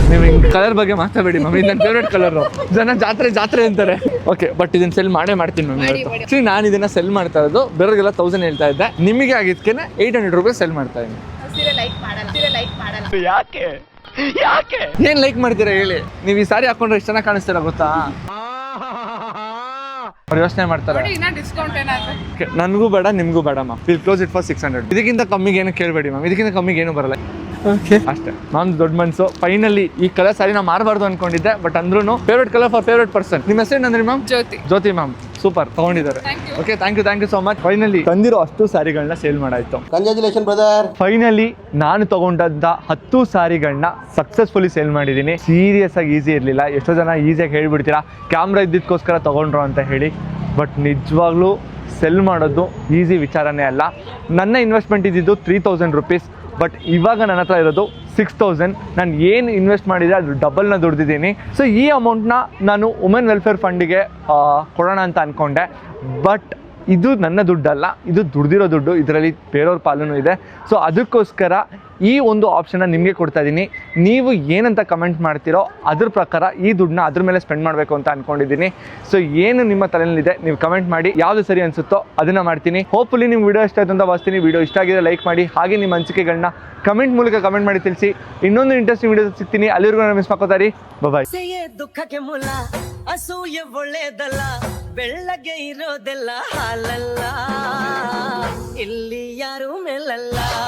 S1: ನೀವು ಹಿಂಗೆ ಕಲರ್ ಬಗ್ಗೆ ಮಾತಾಡಬೇಡಿ ಮ್ಯಾಮ್. ಇದು ನನ್ನ ಫೇವ್ರೇಟ್ ಕಲರು. ಜನ ಜಾತ್ರೆ ಅಂತಾರೆ. ಓಕೆ, ಬಟ್ ಇದನ್ನ ಸೆಲ್ ಮಾಡ್ತೀನಿ ಮ್ಯಾಮ್. ಆಕ್ಚುಲಿ ನಾನು ಇದನ್ನ ಸೆಲ್ ಮಾಡ್ತಾ ಇರೋದು, ಬೇರೆಗೆಲ್ಲ 1000 ಹೇಳ್ತಾ ಇದ್ದೆ. ನಿಮಗೆ ಆಗಿದ್ಕೆ 800 ರೂಪಾಯಿ ಸೆಲ್ ಮಾಡ್ತಾ ಇದ್ದೀನಿ.
S2: ಸೀರೆ ಲೈಕ್ ಮಾಡಲ್ಲ.
S1: ಯಾಕೆ ಏನ್ ಲೈಕ್ ಮಾಡ್ತೀರಾ ಹೇಳಿ? ನೀವು ಈ ಸಾರಿ ಹಾಕೊಂಡ್ರೆ ಎಷ್ಟು ಚೆನ್ನಾಗಿ ಕಾಣಿಸ್ತೀರಾ ಗೊತ್ತಾ? ಅವ್ರು ಯೋಚನೆ ಮಾಡ್ತಾರೆ. ನನಗೂ ಬೇಡ ನಿಮ್ಗೂ ಬೇಡ ma'am. Will close it for 600. ಇದಕ್ಕಿಂತ ಕಮ್ಮಿಗೆ ಏನು ಕೇಳಬೇಡಿ ಮ್ಯಾಮ್. ಇದಕ್ಕಿಂತ ಕಮ್ಮಿಗೆ ಏನು ಬರಲ್ಲ. ಅಷ್ಟೇ. ನಾನು ದೊಡ್ಡ ಮನ್ಸು. ಫೈನಲಿ ಈ ಕಲರ್ ಸಾರಿ ನಾ ಮಾರಬಾರ್ದು ಅನ್ಕೊಂಡಿದ್ದೆ, ಬಟ್ ಅಂದ್ರೂ favourite colour for favourite person. ನಿಮ್ಮ ಹೆಸರು ಏನಂದ್ರಿ ಮ್ಯಾಮ್? ಜ್ಯೋತಿ ಮ್ಯಾಮ್. ಸೂಪರ್ ತಗೊಂಡಿದ್ದಾರೆ. Okay, thank you so much. Finally ತಂದಿರೋ ಅಷ್ಟು ಸಾರಿಗಳನ್ನ ಸೇಲ್ ಮಾಡಾಯ್ತು.
S5: Congratulation brother.
S1: ಫೈನಲಿ ನಾನು ತಗೊಂಡಂತ 10 ಸಾರಿಗಳನ್ನ ಸಕ್ಸಸ್ಫುಲಿ ಸೇಲ್ ಮಾಡಿದ್ದೀನಿ. ಸೀರಿಯಸ್ ಆಗಿ ಈಸಿ ಇರಲಿಲ್ಲ. ಎಷ್ಟೋ ಜನ ಈಸಿಯಾಗಿ ಹೇಳ್ಬಿಡ್ತೀರಾ ಕ್ಯಾಮ್ರಾ ಇದ್ದಿದ್ದಕ್ಕೋಸ್ಕರ ತಗೊಂಡ್ರು ಅಂತ ಹೇಳಿ. ಬಟ್ ನಿಜವಾಗ್ಲೂ ಸೆಲ್ ಮಾಡೋದು ಈಸಿ ವಿಚಾರನೇ ಅಲ್ಲ. ನನ್ನ ಇನ್ವೆಸ್ಟ್ಮೆಂಟ್ ಇದ್ದಿದ್ದು 3000 ರೂಪೀಸ್. ಬಟ್ ಇವಾಗ ನನ್ನ ಹತ್ರ ಇರೋದು 6000. ನಾನು ಏನು ಇನ್ವೆಸ್ಟ್ ಮಾಡಿದೆ ಅದು ಡಬಲ್ನ ದುಡ್ದಿದ್ದೀನಿ. ಸೊ ಈ ಅಮೌಂಟ್ನ ನಾನು ವುಮೆನ್ ವೆಲ್ಫೇರ್ ಫಂಡಿಗೆ ಕೊಡೋಣ ಅಂತ ಅಂದ್ಕೊಂಡೆ. ಬಟ್ ಇದು ನನ್ನ ದುಡ್ಡಲ್ಲ, ಇದು ದುಡ್ದಿರೋ ದುಡ್ಡು. ಇದರಲ್ಲಿ ಬೇರೆಯವ್ರ ಪಾಲೂ ಇದೆ. ಸೊ ಅದಕ್ಕೋಸ್ಕರ ಈ ಒಂದು ಆಪ್ಷನ್ನ ನಿಮಗೆ ಕೊಡ್ತಾ ಇದ್ದೀನಿ. ನೀವು ಏನಂತ ಕಮೆಂಟ್ ಮಾಡ್ತೀರೋ ಅದ್ರ ಪ್ರಕಾರ ಈ ದುಡ್ಡನ್ನ ಅದ್ರ ಮೇಲೆ ಸ್ಪೆಂಡ್ ಮಾಡಬೇಕು ಅಂತ ಅಂದ್ಕೊಂಡಿದ್ದೀನಿ. ಸೊ ಏನು ನಿಮ್ಮ ತಲೆಯಲ್ಲಿದೆ ನೀವು ಕಮೆಂಟ್ ಮಾಡಿ, ಯಾವುದು ಸರಿ ಅನಿಸುತ್ತೋ ಅದನ್ನು ಮಾಡ್ತೀನಿ. ಹೋಪ್ಫುಲಿ ನಿಮ್ಗೆ ವಿಡಿಯೋ ಇಷ್ಟ ಆಯ್ತು ಅಂತ ಭಾವಿಸ್ತೀನಿ. ವಿಡಿಯೋ ಇಷ್ಟ ಆಗಿದ್ರೆ ಲೈಕ್ ಮಾಡಿ, ಹಾಗೆ ನಿಮ್ಮ ಅನಿಸಿಕೆಗಳನ್ನ ಕಮೆಂಟ್ ಮೂಲಕ ಕಮೆಂಟ್ ಮಾಡಿ ತಿಳಿಸಿ. ಇನ್ನೊಂದು ಇಂಟ್ರೆಸ್ಟಿಂಗ್ ವಿಡಿಯೋ ಸಿಗ್ತೀನಿ. ಅಲ್ಲಿವರೆಗೂ ನಾನು ಮಿಸ್ ಮಾಡ್ಕೋತಾರಿ. ಬಾಯ್.
S12: ದುಃಖಕ್ಕೆ ಮೂಲ ಅಸೂಯೆ ಒಳ್ಳೇದಲ್ಲ, ಬೆಳ್ಳಗೆ ಇರೋದೆಲ್ಲ ಹಾಲಲ್ಲ, ಇಲ್ಲಿ ಯಾರು ಮೇಲಲ್ಲ.